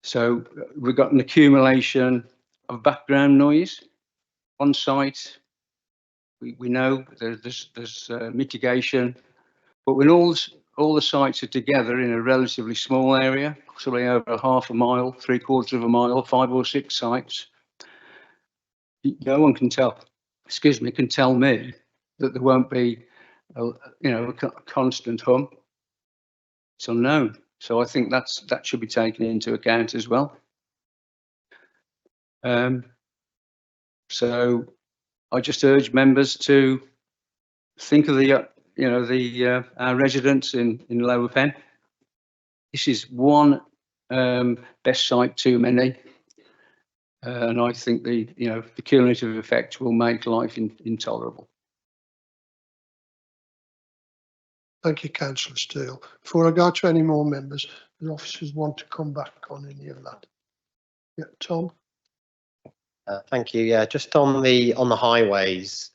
So we've got an accumulation of background noise on site. We know there's mitigation, but when all the sites are together in a relatively small area, possibly over half a mile, 3/4 of a mile, 5 or 6 sites, no one can tell me that there won't be a constant hum. It's unknown. So I think that should be taken into account as well. So I just urge members to think of our residents in Lower Pen. This is one BESS site too many, and I think the cumulative effect will make life intolerable. Thank you, Councillor Steele. Before I go to any more members, the officers want to come back on any of that. Yeah, Tom. Thank you. Yeah, just on the highways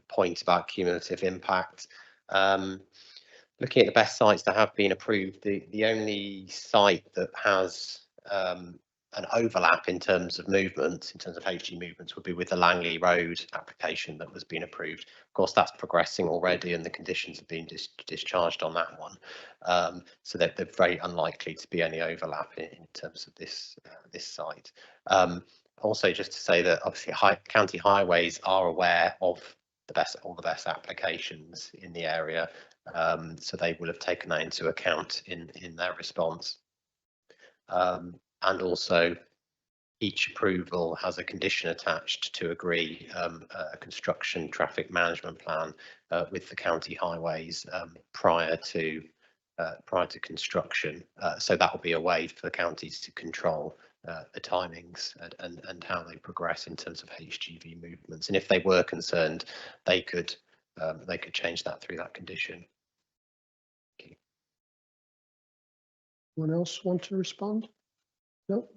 point about cumulative impact. Looking at the best sites that have been approved, the only site that has an overlap in terms of movement, in terms of HG movements, would be with the Langley Road application that was being approved. Of course, that's progressing already, and the conditions have been discharged on that one. So they're very unlikely to be any overlap in terms of this site. Also, just to say that obviously county highways are aware of all the best applications in the area. So they will have taken that into account in their response. And also, each approval has a condition attached to agree a construction traffic management plan with the county highways prior to construction. So that will be a way for the counties to control the timings and how they progress in terms of HGV movements. And if they were concerned, they could change that through that condition. Anyone else want to respond? No.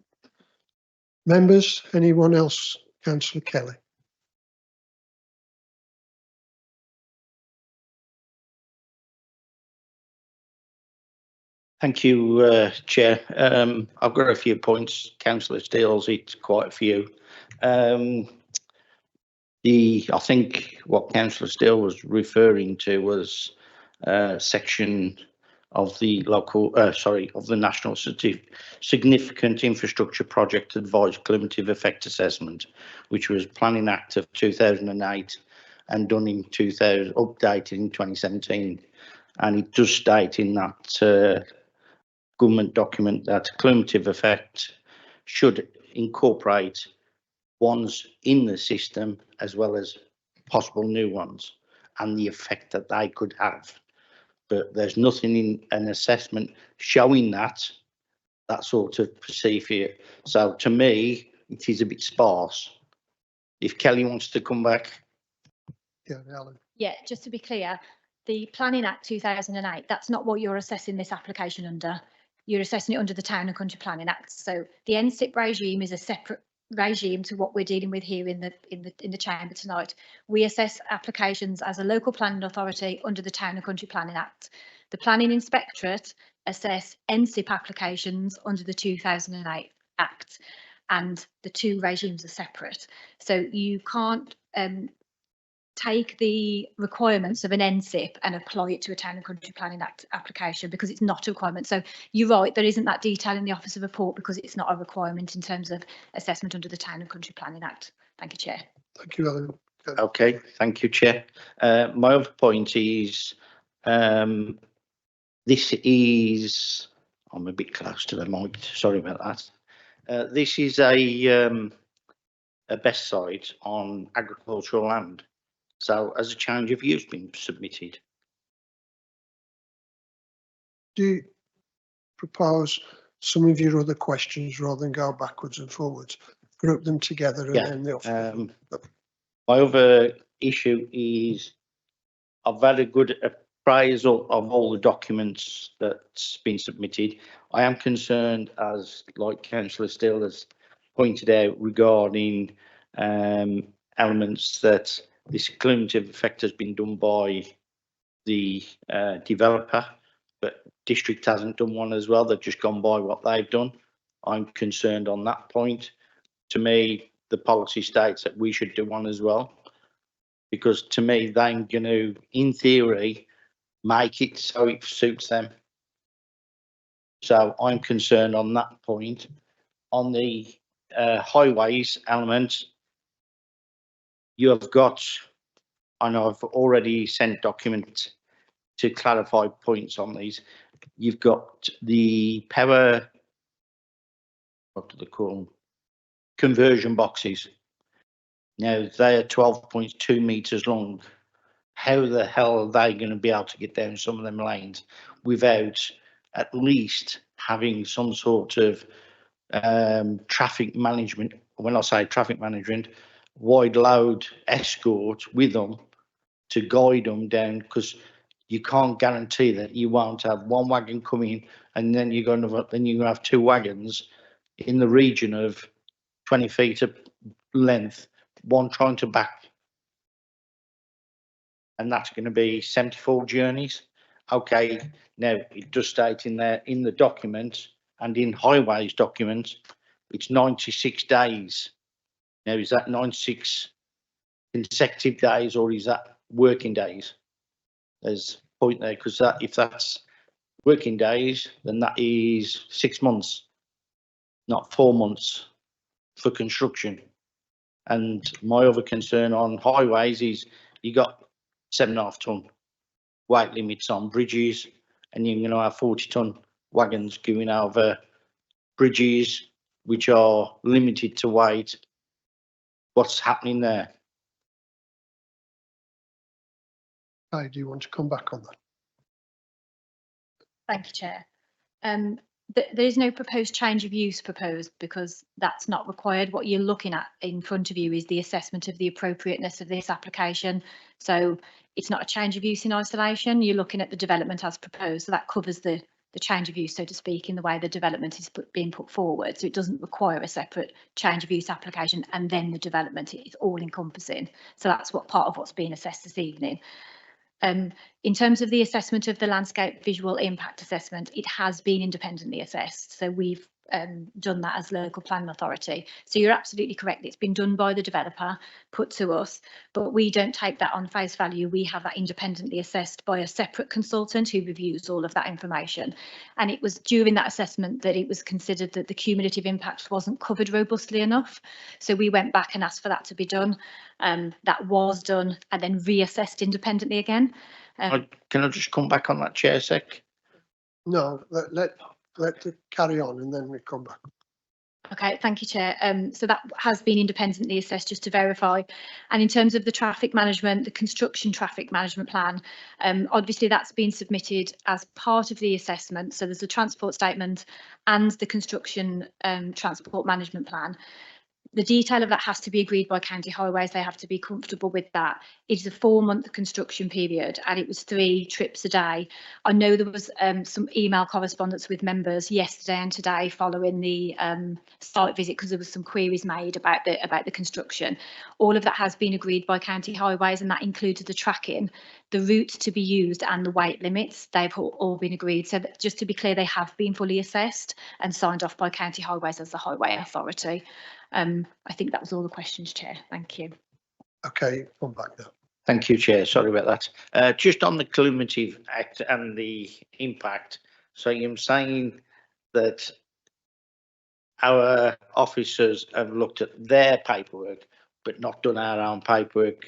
Members, anyone else? Councillor Kelly. Thank you, Chair. I've got a few points. Councillor Steele's hit quite a few. I think what Councillor Steele was referring to was section of the National Significant Infrastructure Project Advised Cumulative Effect Assessment, which was Planning Act of 2008 and done in updated in 2017. And it does state in that government document that cumulative effect should incorporate ones in the system as well as possible new ones and the effect that they could have. But there's nothing in an assessment showing that sort of procedure. So to me, it is a bit sparse. If Kelly wants to come back. Yeah, Alan. Yeah, just to be clear, the Planning Act 2008, that's not what you're assessing this application under. You're assessing it under the Town and Country Planning Act. So the NSIP regime is a separate regime to what we're dealing with here in the chamber tonight. We assess applications as a local planning authority under the Town and Country Planning Act. The Planning Inspectorate assess NSIP applications under the 2008 Act, and the two regimes are separate. So you can't take the requirements of an NSIP and apply it to a Town and Country Planning Act application, because it's not a requirement. So you're right, there isn't that detail in the Office of Report because it's not a requirement in terms of assessment under the Town and Country Planning Act. Thank you, Chair. Thank you, Alan. Okay, thank you, Chair. My other point is this is, I'm a bit close to the mic, sorry about that. This is a best site on agricultural land. So has a change of use been submitted? Do you propose some of your other questions rather than go backwards and forwards? Group them together and then they'll. My other issue is I've had a good appraisal of all the documents that's been submitted. I am concerned, as like Councillor Steele has pointed out, regarding elements that this cumulative effect has been done by the developer, but district hasn't done one as well. They've just gone by what they've done. I'm concerned on that point. To me, the policy states that we should do one as well, because to me, they're going to, in theory, make it so it suits them. So I'm concerned on that point. On the highways element, you have got, I know I've already sent documents to clarify points on these. You've got the power, what do they call them? Conversion boxes. Now they are 12.2 meters long. How the hell are they going to be able to get down some of them lanes without at least having some sort of traffic management? When I say traffic management, wide load escort with them to guide them down, because you can't guarantee that you won't have one wagon coming and then you're going to have two wagons in the region of 20 feet of length, one trying to back, and that's going to be 74 journeys. Okay, now it does state in there in the document and in highways documents it's 96 days. Now is that 96 consecutive days or is that working days? There's a point there, because that, if that's working days, then that is 6 months, not 4 months for construction. And my other concern on highways is You got 7.5 ton weight limits on bridges, and you're going to have 40-ton wagons going over bridges which are limited to weight. What's happening there? Hey, do you want to come back on that? Thank you, Chair. There is no proposed change of use proposed because that's not required. What you're looking at in front of you is the assessment of the appropriateness of this application. So it's not a change of use in isolation. You're looking at the development as proposed. So that covers the change of use, so to speak, in the way the development is being put forward. So it doesn't require a separate change of use application and then the development. It's all encompassing. So that's what part of what's being assessed this evening. In terms of the assessment of the landscape visual impact assessment, it has been independently assessed. So we've done that as local planning authority. So you're absolutely correct. It's been done by the developer, put to us, but we don't take that on face value. We have that independently assessed by a separate consultant who reviews all of that information. And it was during that assessment that it was considered that the cumulative impact wasn't covered robustly enough. So we went back and asked for that to be done. That was done and then reassessed independently again. Can I just come back on that, Chair, sec? No, let it carry on and then we come back. Okay, thank you, Chair. So that has been independently assessed, just to verify. And in terms of the traffic management, the construction traffic management plan, obviously that's been submitted as part of the assessment. So there's a transport statement and the construction transport management plan. The detail of that has to be agreed by County Highways. They have to be comfortable with that. It is a 4-month construction period and it was 3 trips a day. I know there was some email correspondence with members yesterday and today following the site visit because there was some queries made about the construction. All of that has been agreed by County Highways and that included the tracking, the route to be used and the weight limits. They've all been agreed. So that, just to be clear, they have been fully assessed and signed off by County Highways as the highway authority. I think that was all the questions, Chair. Thank you. Okay, come back now. Thank you, Chair. Sorry about that. Just on the cumulative act and the impact. So you're saying that our officers have looked at their paperwork, but not done our own paperwork.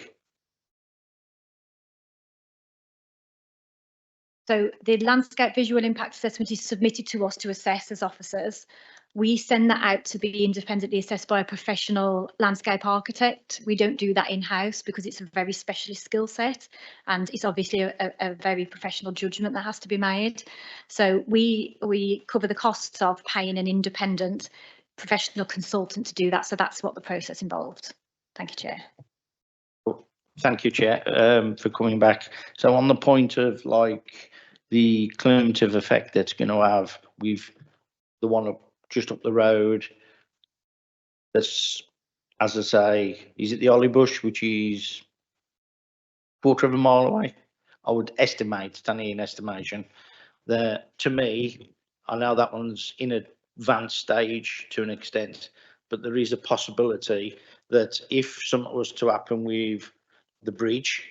So the landscape visual impact assessment is submitted to us to assess as officers. We send that out to be independently assessed by a professional landscape architect. We don't do that in-house because it's a very specialist skill set and it's obviously a very professional judgment that has to be made. So we cover the costs of paying an independent professional consultant to do that. So that's what the process involved. Thank you, Chair. Thank you, Chair, for coming back. So on the point of like the cumulative effect that's going to have, we've the one up just up the road. That's, as I say, is it the Ollie Bush, which is 1/4 of a mile away? I would estimate, standing in estimation, that to me, I know that one's in advanced stage to an extent, but there is a possibility that if something was to happen with the bridge,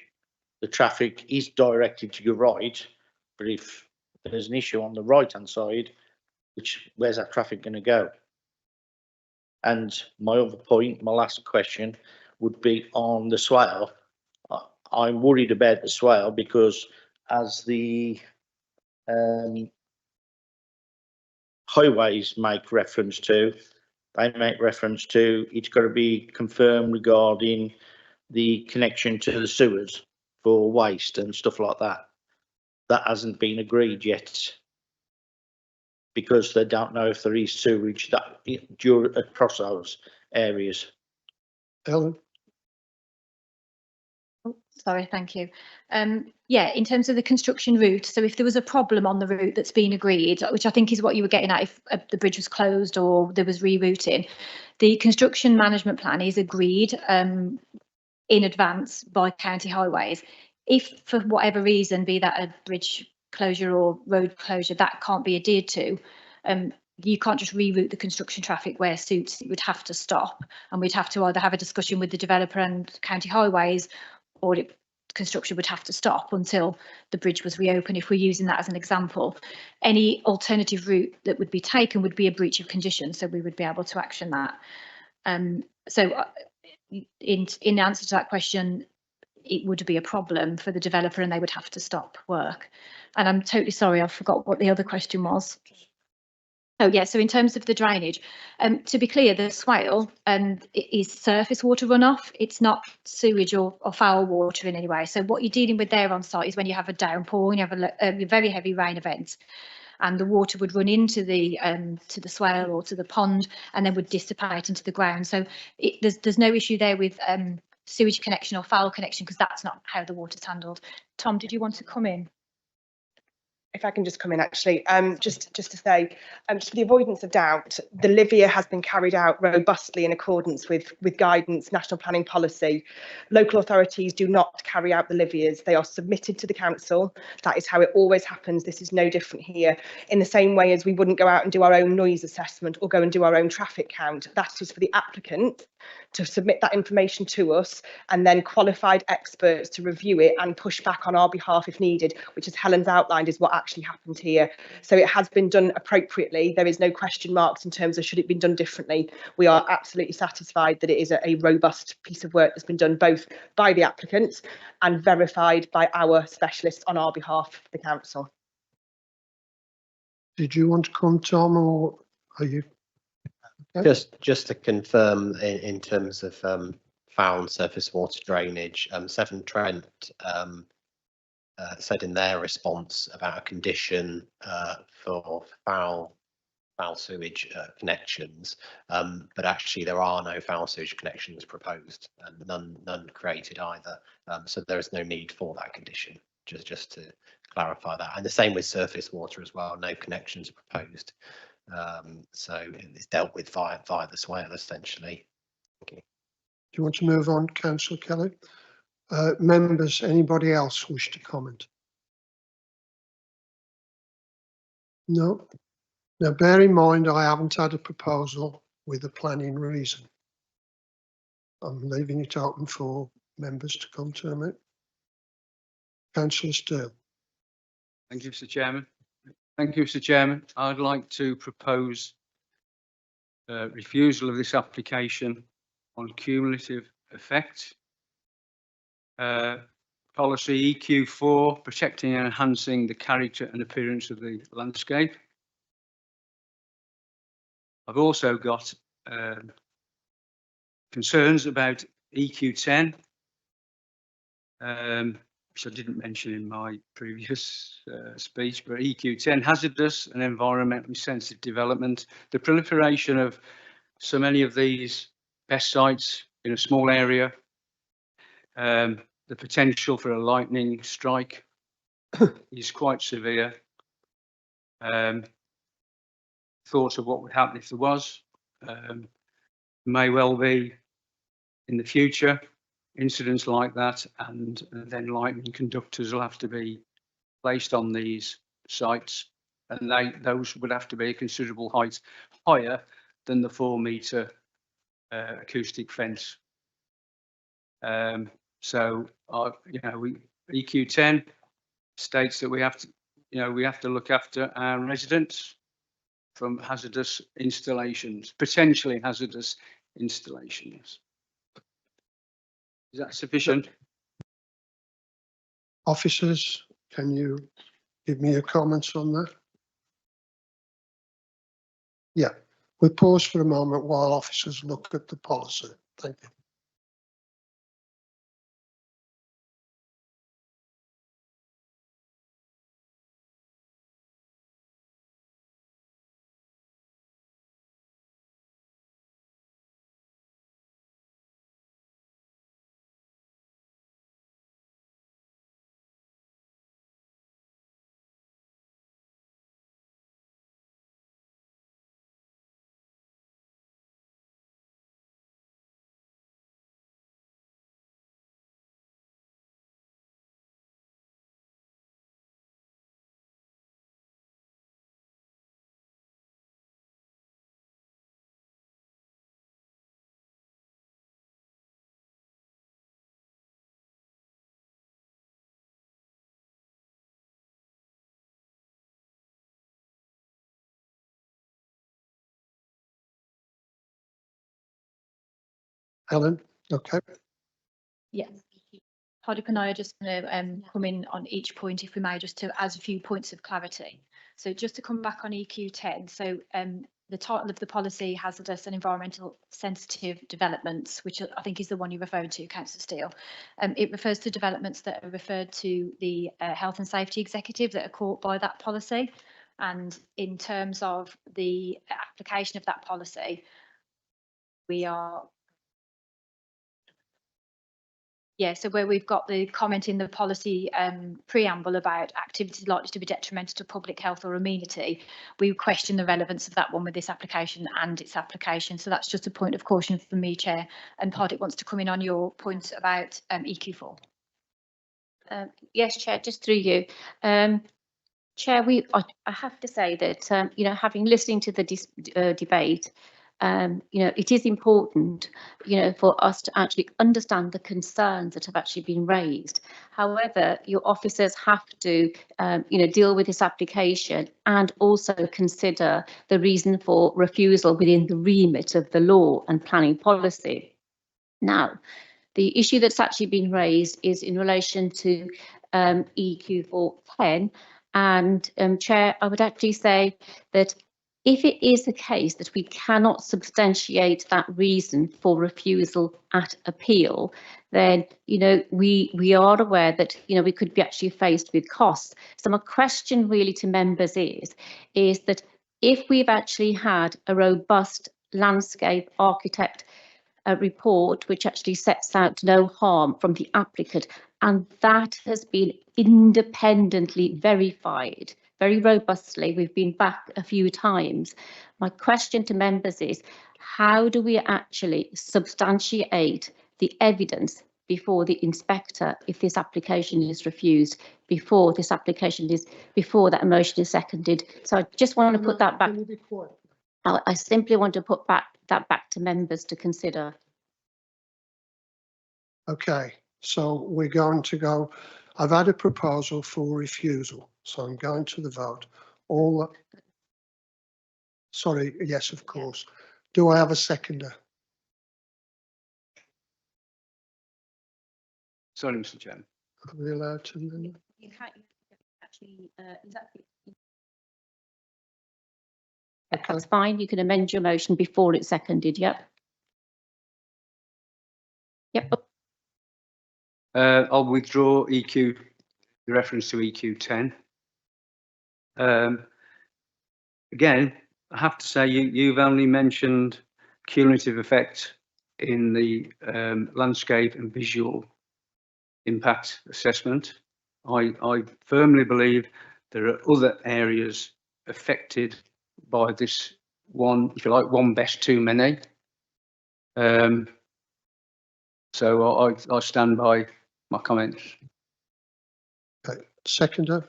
the traffic is directed to your right, but if there's an issue on the right hand side, where's that traffic going to go? And my other point, my last question would be on the swale. I'm worried about the swale because as the highways make reference to, it's got to be confirmed regarding the connection to the sewers for waste and stuff like that. That hasn't been agreed yet because they don't know if there is sewerage that across those areas. Ellen? Oh, sorry, thank you. Yeah, in terms of the construction route, so if there was a problem on the route that's been agreed, which I think is what you were getting at, if the bridge was closed or there was rerouting, the construction management plan is agreed in advance by County Highways. If for whatever reason, be that a bridge closure or road closure, that can't be adhered to, you can't just reroute the construction traffic where suits. It would have to stop and we'd have to either have a discussion with the developer and County Highways, or construction would have to stop until the bridge was reopened, if we're using that as an example. Any alternative route that would be taken would be a breach of condition, so we would be able to action that. So in answer to that question, it would be a problem for the developer and they would have to stop work. And I'm totally sorry, I forgot what the other question was. Oh yeah, so in terms of the drainage, to be clear, the swale is surface water runoff. It's not sewage or foul water in any way. So what you're dealing with there on site is when you have a downpour and you have a very heavy rain event, and the water would run into the swale or to the pond and then would dissipate into the ground. So there's no issue there with sewage connection or foul connection, because that's not how the water's handled. Tom, did you want to come in? If I can just come in, actually, just to say, just for the avoidance of doubt, the Livia has been carried out robustly in accordance with guidance, national planning policy. Local authorities do not carry out the Livias. They are submitted to the council. That is how it always happens. This is no different here. In the same way as we wouldn't go out and do our own noise assessment or go and do our own traffic count. That is for the applicant to submit that information to us, and then qualified experts to review it and push back on our behalf if needed, which, as Helen's outlined, is what actually happened here. So it has been done appropriately. There is no question marks in terms of should it been done differently. We are absolutely satisfied that it is a robust piece of work that's been done both by the applicant and verified by our specialists on our behalf for the council. Did you want to come, Tom, or are you? Okay. Just to confirm in terms of foul and surface water drainage, Severn Trent said in their response about a condition for foul sewage connections, but actually there are no foul sewage connections proposed, and none created either. So there is no need for that condition. Just to clarify that, and the same with surface water as well. No connections are proposed. So it's dealt with via the swale essentially. Thank you. Do you want to move on, Councillor Kelly? Members, anybody else wish to comment? No. Now, bear in mind, I haven't had a proposal with a planning reason. I'm leaving it open for members to come to me. Councillor Steele. Thank you, Mr. Chairman. Thank you, Mr. Chairman. I'd like to propose refusal of this application on cumulative effect. Policy EQ4, protecting and enhancing the character and appearance of the landscape. I've also got concerns about EQ10, which I didn't mention in my previous speech, but EQ10, hazardous and environmentally sensitive development. The proliferation of so many of these pest sites in a small area, the potential for a lightning strike is quite severe. Thoughts of what would happen if there was, may well be in the future incidents like that, and then lightning conductors will have to be placed on these sites, and those would have to be a considerable height higher than the 4-metre acoustic fence. So EQ10 states that we have to look after our residents from hazardous installations, potentially hazardous installations. Is that sufficient? Officers, can you give me your comments on that? Yeah, we'll pause for a moment while officers look at the policy. Thank you. Helen, okay. Yes. Paddy, can I just come in on each point, if we may, just to add a few points of clarity. So just to come back on EQ10, so the title of the policy, hazardous and environmental sensitive developments, which I think is the one you're referring to, Councillor Steele. It refers to developments that are referred to the health and safety executive that are caught by that policy. And in terms of the application of that policy, we are, yeah, so where we've got the comment in the policy preamble about activities likely to be detrimental to public health or amenity, we question the relevance of that one with this application and its application. So that's just a point of caution for me, Chair. And Pardick wants to come in on your point about EQ4. Yes, Chair, just through you. Chair, I have to say that, you know, having listened to the debate, you know, it is important, you know, for us to actually understand the concerns that have actually been raised. However, your officers have to, you know, deal with this application and also consider the reason for refusal within the remit of the law and planning policy. Now, the issue that's actually been raised is in relation to EQ410. And Chair, I would actually say that if it is the case that we cannot substantiate that reason for refusal at appeal, then, you know, we are aware that, you know, we could be actually faced with costs. So my question really to members is that if we've actually had a robust landscape architect report which actually sets out no harm from the applicant, and that has been independently verified very robustly, we've been back a few times. My question to members is, how do we actually substantiate the evidence before the inspector if this application is refused, before that motion is seconded? So I just want to put that back. I simply want to put that back to members to consider. Okay, so we're going to go. I've had a proposal for refusal, so I'm going to the vote. Sorry, yes, of course. Do I have a seconder? Sorry, Mr. Chairman. Are we allowed to? You can't actually, Okay. that's fine. You can amend your motion before it's seconded. Yep. Yep. I'll withdraw EQ, the reference to EQ10. Again, I have to say you've only mentioned cumulative effect in the landscape and visual impact assessment. I firmly believe there are other areas affected by this one, if you like, one best too many. So I stand by my comments. Okay. Seconder.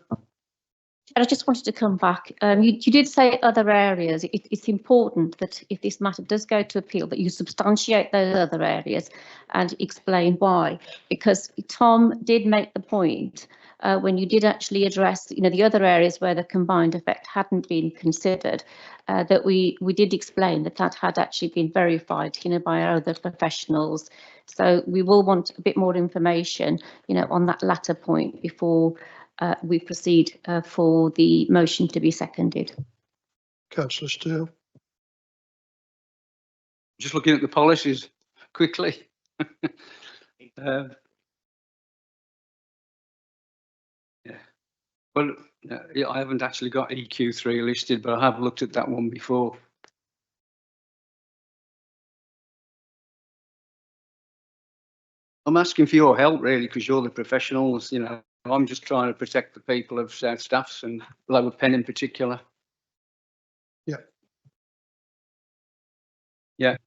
I just wanted to come back. You did say other areas. It's important that if this matter does go to appeal, that you substantiate those other areas and explain why. Because Tom did make the point when you did actually address, you know, the other areas where the combined effect hadn't been considered, that we did explain that had actually been verified, you know, by our other professionals. So we will want a bit more information, you know, on that latter point before we proceed for the motion to be seconded. Councillor Steele. Just looking at the policies quickly. Yeah. Well, yeah, I haven't actually got EQ3 listed, but I have looked at that one before. I'm asking for your help really, because you're the professionals, you know. I'm just trying to protect the people of South Staffs and Lower Penn in particular. Yeah. Yeah.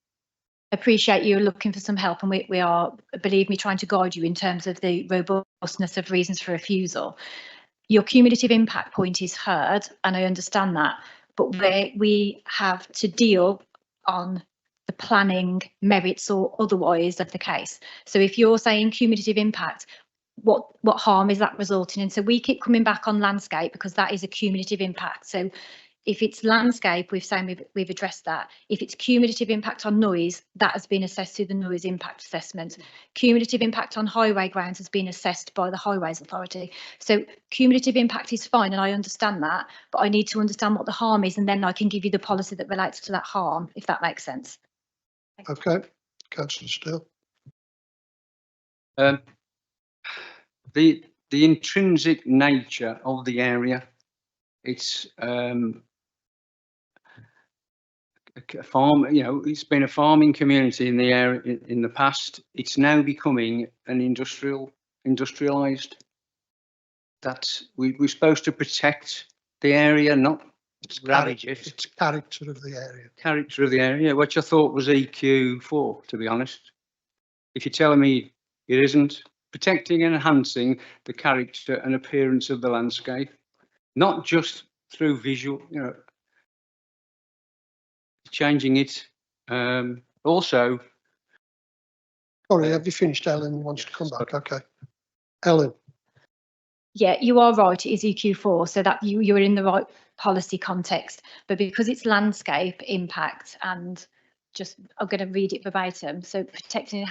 Appreciate you looking for some help, and we are, believe me, trying to guide you in terms of the robustness of reasons for refusal. Your cumulative impact point is heard, and I understand that, but where we have to deal on the planning merits or otherwise of the case. So if you're saying cumulative impact, what harm is that resulting in? So we keep coming back on landscape because that is a cumulative impact. So If it's landscape, we've addressed that. If it's cumulative impact on noise, that has been assessed through the noise impact assessment. Cumulative impact on highway grounds has been assessed by the Highways Authority. So cumulative impact is fine, and I understand that, but I need to understand what the harm is, and then I can give you the policy that relates to that harm, if that makes sense. Okay, councillor Steele. The intrinsic nature of the area, it's a farm, you know, it's been a farming community in the area in the past. It's now becoming an industrialized. That's we're supposed to protect the area, not ravage it. It's character of the area. Character of the area, which I thought was EQ4, to be honest. If you're telling me it isn't, protecting and enhancing the character and appearance of the landscape, not just through visual, you know, changing it. Also, Sorry, have you finished, Ellen? Wants to come back? Okay. Ellen. Yeah, you are right. It is EQ4, so that you're in the right policy context. But because it's landscape impact, and just I'm going to read it verbatim. So protecting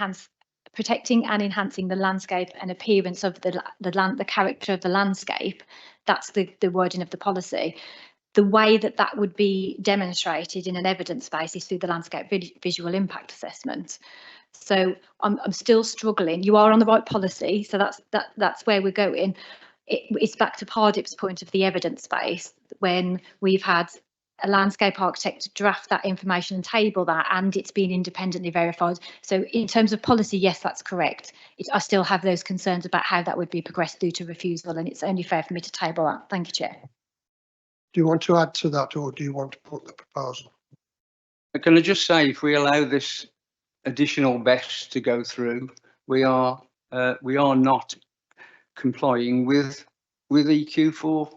and enhancing the landscape and appearance of the character of the landscape. That's the wording of the policy. The way that would be demonstrated in an evidence base is through the landscape visual impact assessment. So I'm still struggling. You are on the right policy, so that's where we're going. It's back to Pardip's point of the evidence base, when we've had a landscape architect draft that information and table that, and it's been independently verified. So in terms of policy, yes, that's correct. I still have those concerns about how that would be progressed due to refusal, and it's only fair for me to table that. Thank you, Chair. Do you want to add to that, or do you want to put the proposal? can I just say, if we allow this additional BESS to go through, we are not complying with EQ4,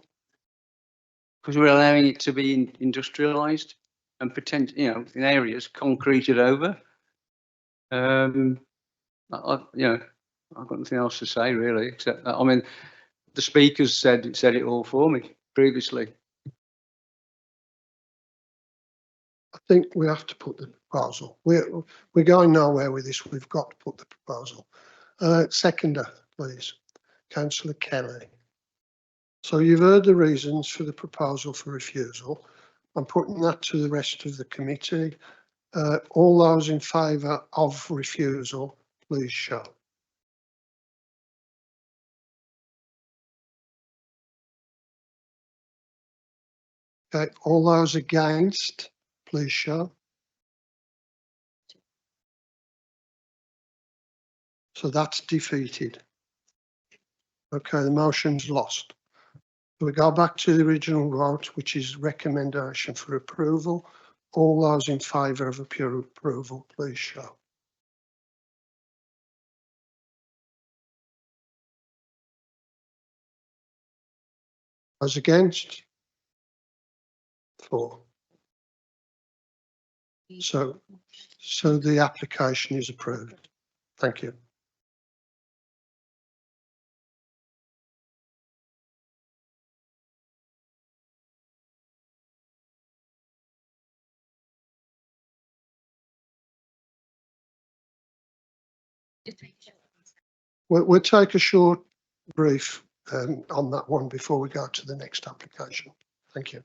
because we're allowing it to be industrialised and potentially, you know, in areas concreted over. I've got nothing else to say really, except that, I mean, the speakers said it all for me previously. I think we have to put the proposal. We're going nowhere with this. We've got to put the proposal. Seconder, please, Councillor Kelly. So you've heard the reasons for the proposal for refusal. I'm putting that to the rest of the committee. All those in favour of refusal, please show. Okay, all those against, please show. So that's defeated. Okay, the motion's lost. We go back to the original vote, which is recommendation for approval. All those in favour of approval, please show. Those against? 4. So the application is approved. Thank you. We'll take a short brief on that one before we go to the next application. Thank you.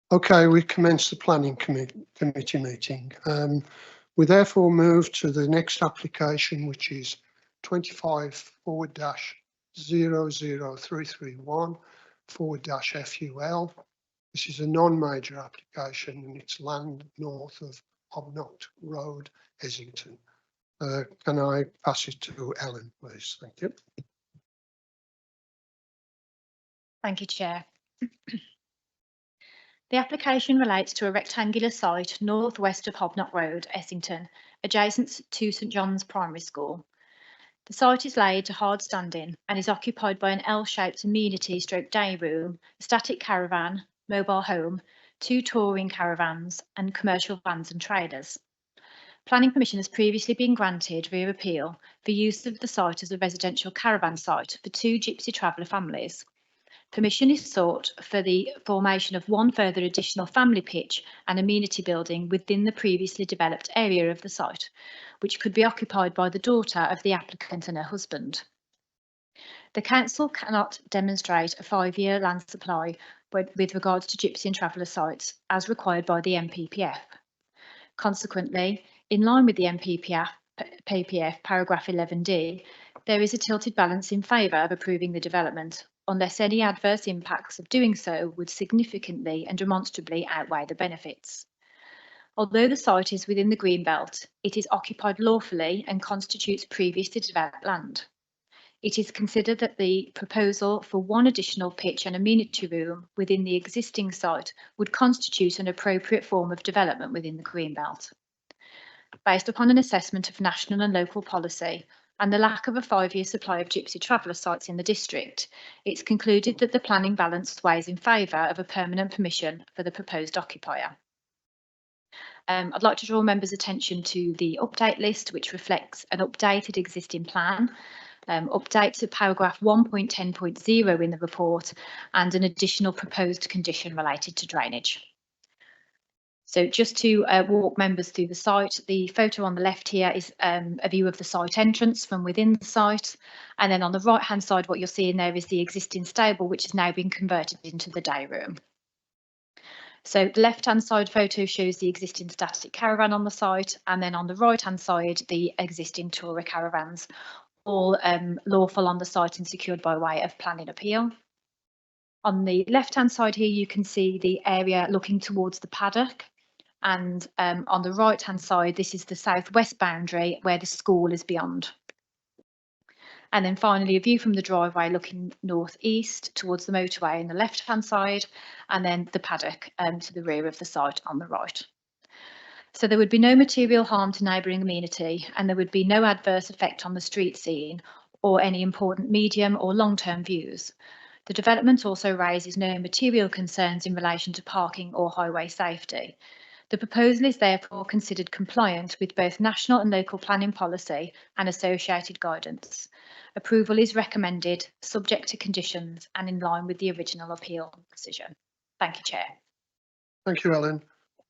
Okay, we commence the planning committee meeting. We therefore move to the next application, which is 25/00331/FUL. This is a non-major application and it's land north of Hobnock Road, Essington. Can I pass it to Ellen, please? Thank you. Thank you, Chair. The application relates to a rectangular site northwest of Hobnock Road, Essington, adjacent to St John's Primary School. The site is laid to hard standing and is occupied by an L-shaped amenity stroke day room, a static caravan, mobile home, 2 touring caravans and commercial vans and trailers. Planning permission has previously been granted via appeal for use of the site as a residential caravan site for 2 gypsy traveller families. Permission is sought for the formation of 1 further additional family pitch and amenity building within the previously developed area of the site, which could be occupied by the daughter of the applicant and her husband. The council cannot demonstrate a 5-year land supply with regards to gypsy and traveller sites as required by the NPPF. Consequently, in line with the NPPF paragraph 11D, there is a tilted balance in favour of approving the development, unless any adverse impacts of doing so would significantly and demonstrably outweigh the benefits. Although the site is within the green belt, it is occupied lawfully and constitutes previously developed land. It is considered that the proposal for 1 additional pitch and amenity room within the existing site would constitute an appropriate form of development within the green belt. Based upon an assessment of national and local policy, and the lack of a 5-year supply of gypsy traveller sites in the district, it's concluded that the planning balance weighs in favour of a permanent permission for the proposed occupier. I'd like to draw members' attention to the update list, which reflects an updated existing plan, update to paragraph 1.10.0 in the report, and an additional proposed condition related to drainage. So just to walk members through the site, the photo on the left here is a view of the site entrance from within the site. And then on the right hand side, what you're seeing there is the existing stable, which has now been converted into the day room. So the left hand side photo shows the existing static caravan on the site. And then on the right hand side, the existing tourer caravans, all lawful on the site and secured by way of planning appeal. On the left hand side here, you can see the area looking towards the paddock. And on the right hand side, this is the southwest boundary where the school is beyond. And then finally, a view from the driveway looking northeast towards the motorway on the left hand side, and then the paddock to the rear of the site on the right. So there would be no material harm to neighbouring amenity, and there would be no adverse effect on the street scene or any important medium or long-term views. The development also raises no material concerns in relation to parking or highway safety. The proposal is therefore considered compliant with both national and local planning policy and associated guidance. Approval is recommended, subject to conditions and in line with the original appeal decision. Thank you, Chair. Thank you, Ellen.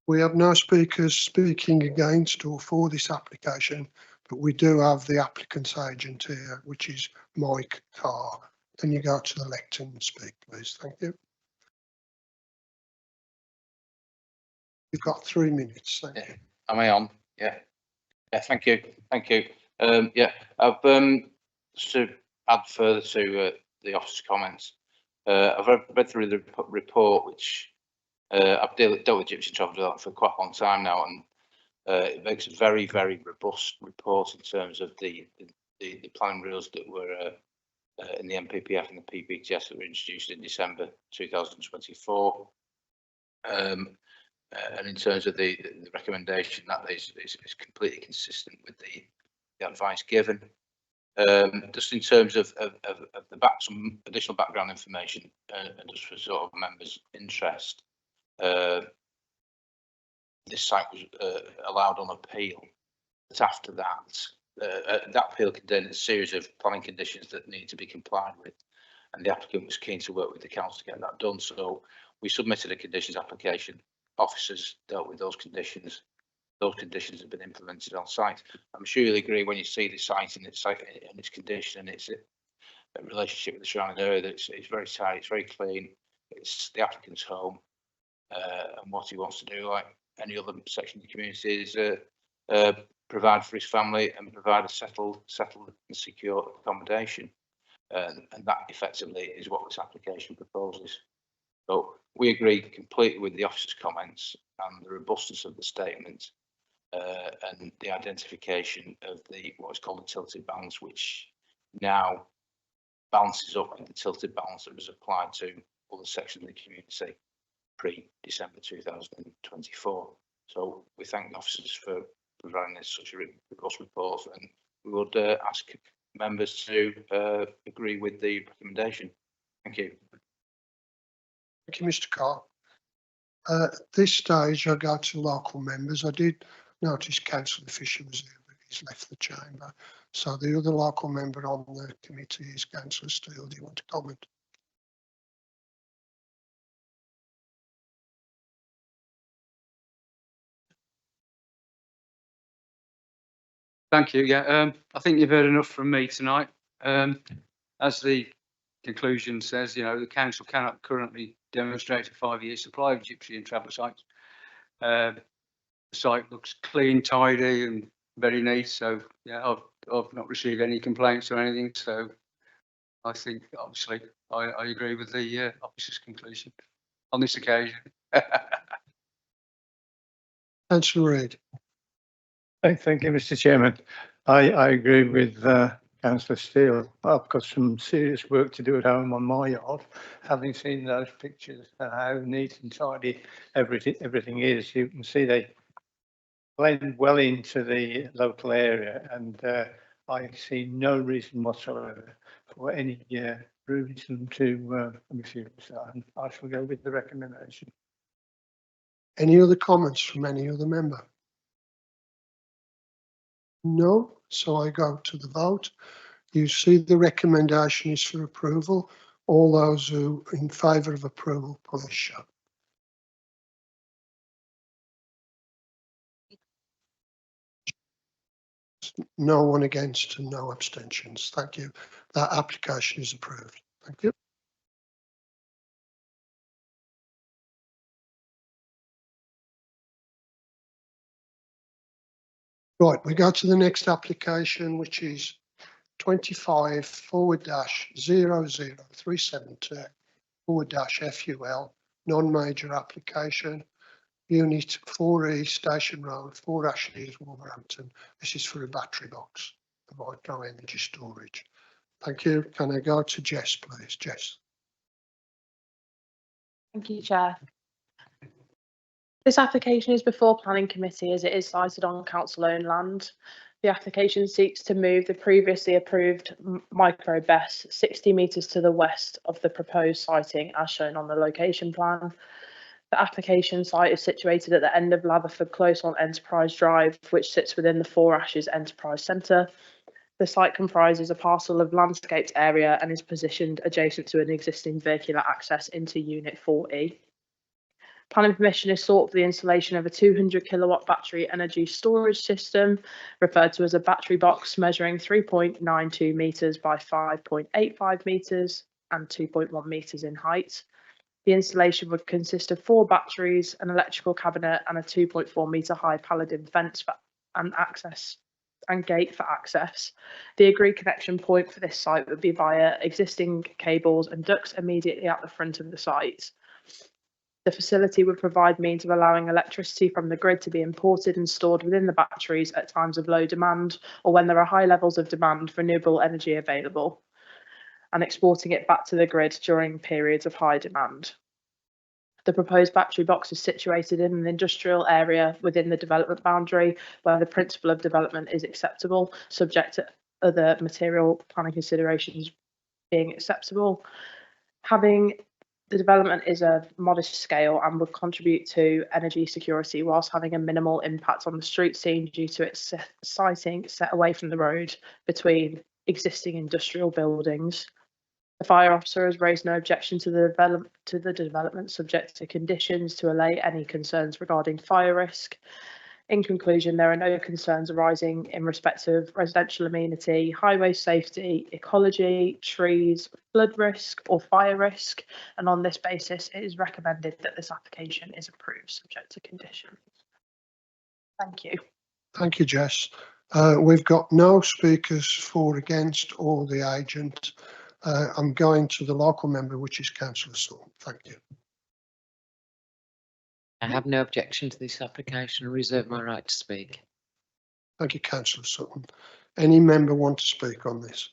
We have no speakers speaking against or for this application, but we do have the applicant's agent here, which is Mike Carr. Can you go to the lectern and speak, please? Thank you. You've got 3 minutes. Thank you. Am I on? Yeah. Yeah. Thank you. Thank you. Yeah. I've just to add further to the officer's comments. I've read through the report, which I've dealt with gypsy travel development for quite a long time now, and it makes a very, very robust report in terms of the planning rules that were in the NPPF and the PBTS that were introduced in December 2024. And in terms of the recommendation, that is completely consistent with the advice given. Just in terms of some additional background information, and just for sort of members' interest, this site was allowed on appeal. But after that, that appeal contained a series of planning conditions that need to be complied with, and the applicant was keen to work with the council to get that done. So we submitted a conditions application. Officers dealt with those conditions. Those conditions have been implemented on site. I'm sure you'll agree when you see the site in its condition and its relationship with the surrounding area that it's very tight, it's very clean. It's the applicant's home. and what he wants to do, like any other section of the community, is provide for his family and provide a settled and secure accommodation. And that effectively is what this application proposes. So we agree completely with the officer's comments and the robustness of the statement, and the identification of what is called the tilted balance, which now balances up with the tilted balance that was applied to other sections of the community pre-December 2024. So we thank the officers for providing us such a robust report, and we would ask members to agree with the recommendation. Thank you. Thank you, Mr. Carr. At this stage, I go to local members. I did notice Councillor Fisher was here, but he's left the chamber. So the other local member on the committee is Councillor Steele. Do you want to comment? Thank you. Yeah, I think you've heard enough from me tonight. As the conclusion says, the council cannot currently demonstrate a 5-year supply of gypsy and travel sites. The site looks clean, tidy, and very neat. So yeah, I've not received any complaints or anything. So I think obviously I agree with the officer's conclusion on this occasion. Councillor Reid. Thank you, Mr. Chairman. I agree with Councillor Steele. I've got some serious work to do at home on my yard. Having seen those pictures and how neat and tidy everything is, you can see they blend well into the local area, and I see no reason whatsoever for any reason to refuse that. And I shall go with the recommendation. Any other comments from any other member? No, so I go to the vote. You see the recommendation is for approval. All those who are in favour of approval, please show. No one against and no abstentions. Thank you. That application is approved. Thank you. Right, we go to the next application, which is 25/00372/FUL, non-major application, Unit 4E, Station Road, 4 Ashleys, Wolverhampton. This is for a battery box, provide no energy storage. Thank you. Can I go to Jess, please? Jess. Thank you, Chair. This application is before Planning Committee as it is sited on council-owned land. The application seeks to move the previously approved micro BESS 60 metres to the west of the proposed siting as shown on the location plan. The application site is situated at the end of Latherford Close on Enterprise Drive, which sits within the 4 Ashes Enterprise Centre. The site comprises a parcel of landscaped area and is positioned adjacent to an existing vehicular access into Unit 4E. Planning permission is sought for the installation of a 200 kilowatt battery energy storage system, referred to as a battery box, measuring 3.92 metres by 5.85 metres and 2.1 metres in height. The installation would consist of 4 batteries, an electrical cabinet and a 2.4 metre high paladin fence and gate for access. The agreed connection point for this site would be via existing cables and ducts immediately at the front of the site. The facility would provide means of allowing electricity from the grid to be imported and stored within the batteries at times of low demand or when there are high levels of demand for renewable energy available, and exporting it back to the grid during periods of high demand. The proposed battery box is situated in an industrial area within the development boundary where the principle of development is acceptable, subject to other material planning considerations being acceptable. The development is a modest scale and would contribute to energy security whilst having a minimal impact on the street scene due to its siting set away from the road between existing industrial buildings. The fire officer has raised no objection to the development subject to conditions to allay any concerns regarding fire risk. In conclusion, there are no concerns arising in respect of residential amenity, highway safety, ecology, trees, flood risk or fire risk. And on this basis, it is recommended that this application is approved subject to conditions. Thank you. Thank you, Jess. We've got no speakers for, against, or the agent. I'm going to the local member, which is Councillor Sutton. Thank you. I have no objection to this application and reserve my right to speak. Thank you, Councillor Sutton. Any member want to speak on this?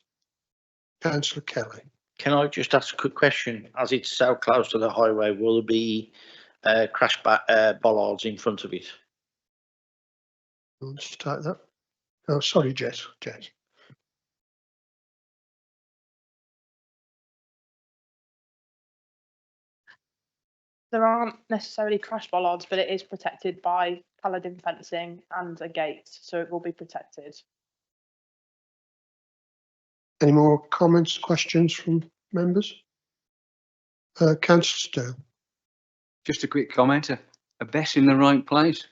Councillor Kelly. Can I just ask a quick question? As it's so close to the highway, will there be crash bollards in front of it? Let's take that. Oh, sorry, Jess. There aren't necessarily crash bollards, but it is protected by paladin fencing and a gate, so it will be protected. Any more comments, questions from members? Councillor Steele. Just a quick comment, a bet in the right place.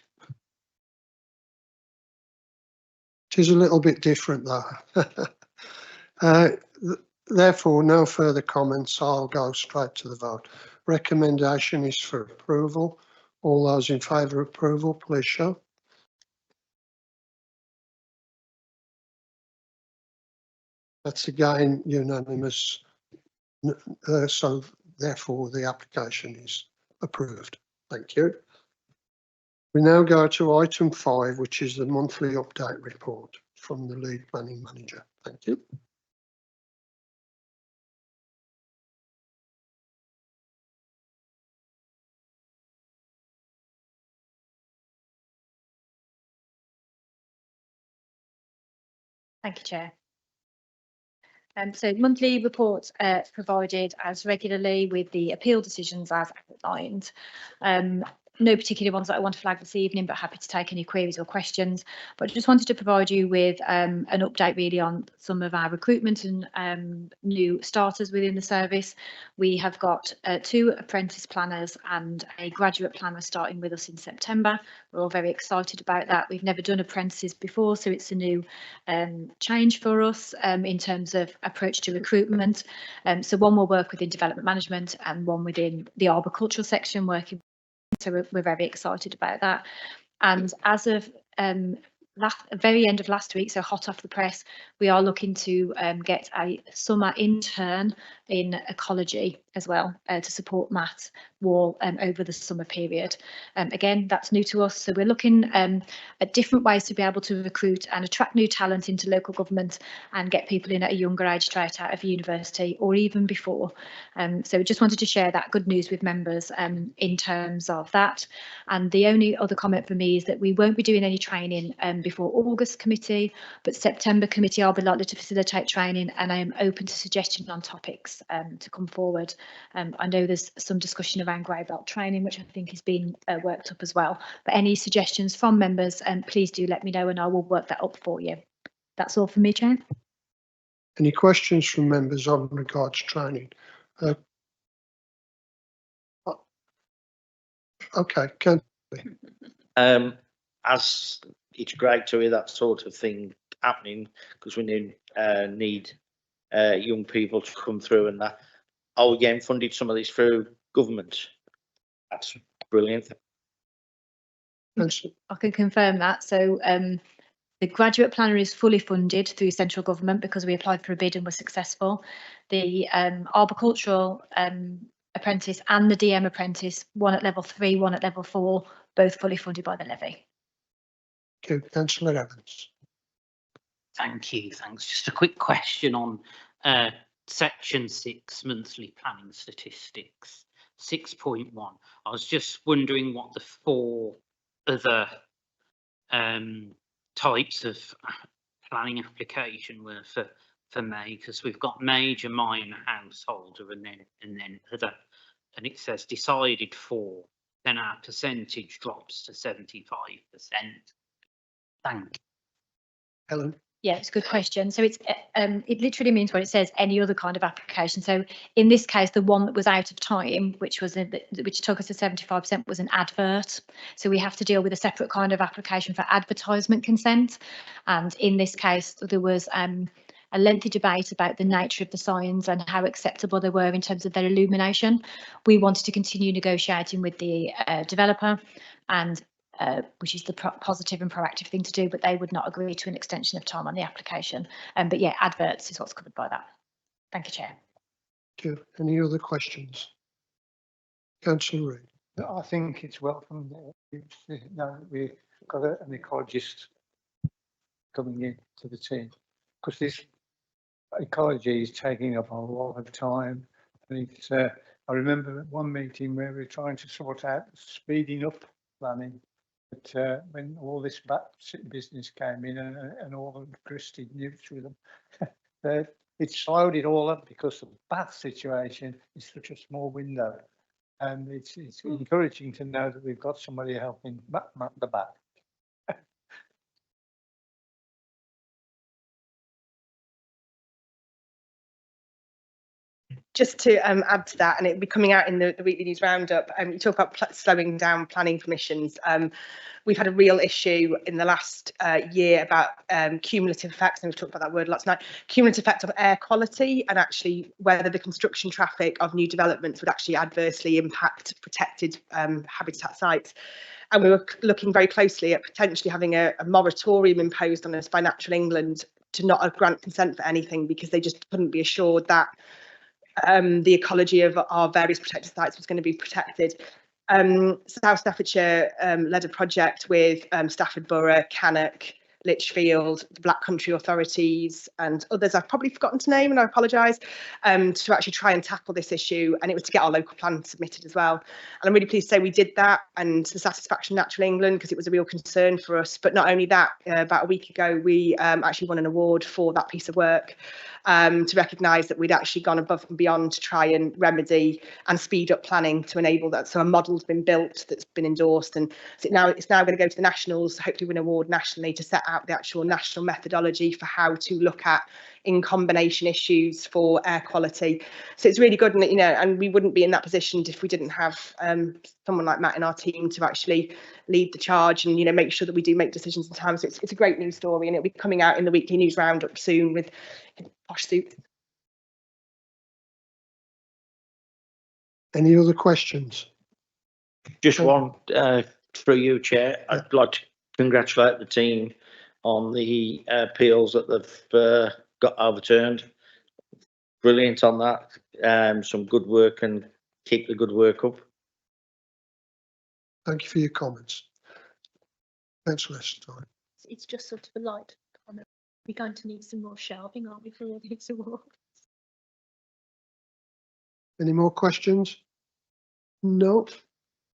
It is a little bit different though. Therefore, no further comments. I'll go straight to the vote. Recommendation is for approval. All those in favour of approval, please show. That's again unanimous. So therefore the application is approved. Thank you. We now go to item 5, which is the monthly update report from the lead planning manager. Thank you. Thank you, Chair. So monthly reports provided as regularly with the appeal decisions as outlined. No particular ones that I want to flag this evening, but happy to take any queries or questions. But I just wanted to provide you with an update really on some of our recruitment and new starters within the service. We have got 2 apprentice planners and a graduate planner starting with us in September. We're all very excited about that. We've never done apprentices before, so it's a new change for us in terms of approach to recruitment. So one will work within development management and one within the arboricultural section working. So we're very excited about that. And as of very end of last week, so hot off the press, we are looking to get a summer intern in ecology as well to support Matt Wall over the summer period. Again, that's new to us, so we're looking at different ways to be able to recruit and attract new talent into local government and get people in at a younger age straight out of university or even before. So we just wanted to share that good news with members in terms of that. And the only other comment for me is that we won't be doing any training before August committee, but September committee I'll be likely to facilitate training, and I am open to suggestions on topics to come forward. I know there's some discussion around grey belt training, which I think has been worked up as well. But any suggestions from members, please do let me know and I will work that up for you. That's all from me, Chair. Any questions from members on regards to training? Okay, Ken. As it's great to hear that sort of thing happening, because we need young people to come through, and that are again funded some of this through government. That's brilliant. I can confirm that. So the graduate planner is fully funded through central government because we applied for a bid and were successful. The arboricultural apprentice and the DM apprentice, one at level 3, one at level 4, both fully funded by the levy. Okay, Councillor Evans. Thank you. Thanks. Just a quick question on section 6 monthly planning statistics 6.1. I was just wondering what the 4 other types of planning application were for me, because we've got major, minor, householder, and then other, and it says decided for, then our percentage drops to 75%. Thank you. Helen. Yeah, it's a good question. So it literally means when it says any other kind of application. So in this case, the one that was out of time, which took us to 75%, was an advert. So we have to deal with a separate kind of application for advertisement consent. And in this case, there was a lengthy debate about the nature of the signs and how acceptable they were in terms of their illumination. We wanted to continue negotiating with the developer, and which is the positive and proactive thing to do, but they would not agree to an extension of time on the application. But yeah, adverts is what's covered by that. Thank you, Chair. Thank you. Any other questions? Councillor Reid. I think it's welcome that we've got an ecologist coming in to the team, because this ecology is taking up a lot of time. And it's, I remember at one meeting where we were trying to sort out speeding up planning, but when all this business came in and all the Christie newts with them, it slowed it all up because the Bath situation is such a small window. And it's encouraging to know that we've got somebody helping map the back. Just to add to that, and it'll be coming out in the weekly news roundup, you talk about slowing down planning permissions. We've had a real issue in the last year about cumulative effects, and we've talked about that word lots tonight, cumulative effect on air quality, and actually whether the construction traffic of new developments would actually adversely impact protected habitat sites. And we were looking very closely at potentially having a moratorium imposed on us by Natural England to not grant consent for anything, because they just couldn't be assured that the ecology of our various protected sites was going to be protected. South Staffordshire led a project with Stafford Borough, Cannock, Lichfield, the Black Country authorities and others I've probably forgotten to name, and I apologise, to actually try and tackle this issue, and it was to get our local plan submitted as well. And I'm really pleased to say we did that, and to the satisfaction of Natural England, because it was a real concern for us. But not only that, about a week ago we actually won an award for that piece of work, to recognise that we'd actually gone above and beyond to try and remedy and speed up planning to enable that. So a model's been built that's been endorsed, and so it's now going to go to the nationals, hopefully win an award nationally, to set out the actual national methodology for how to look at in combination issues for air quality. So it's really good, and and we wouldn't be in that position if we didn't have someone like Matt in our team to actually lead the charge and make sure that we do make decisions in time. So it's a great news story, and it'll be coming out in the weekly news roundup soon with posh suits. Any other questions? Just one through you, Chair. I'd like to congratulate the team on the appeals that they've got overturned. Brilliant on that. Some good work, and keep the good work up. Thank you for your comments. Thanks, Lester. It's just sort of a light comment. We're going to need some more shelving, aren't we, for all these awards? Any more questions? No.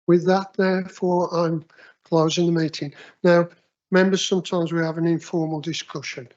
With that, therefore, I'm closing the meeting. Now, members, sometimes we have an informal discussion.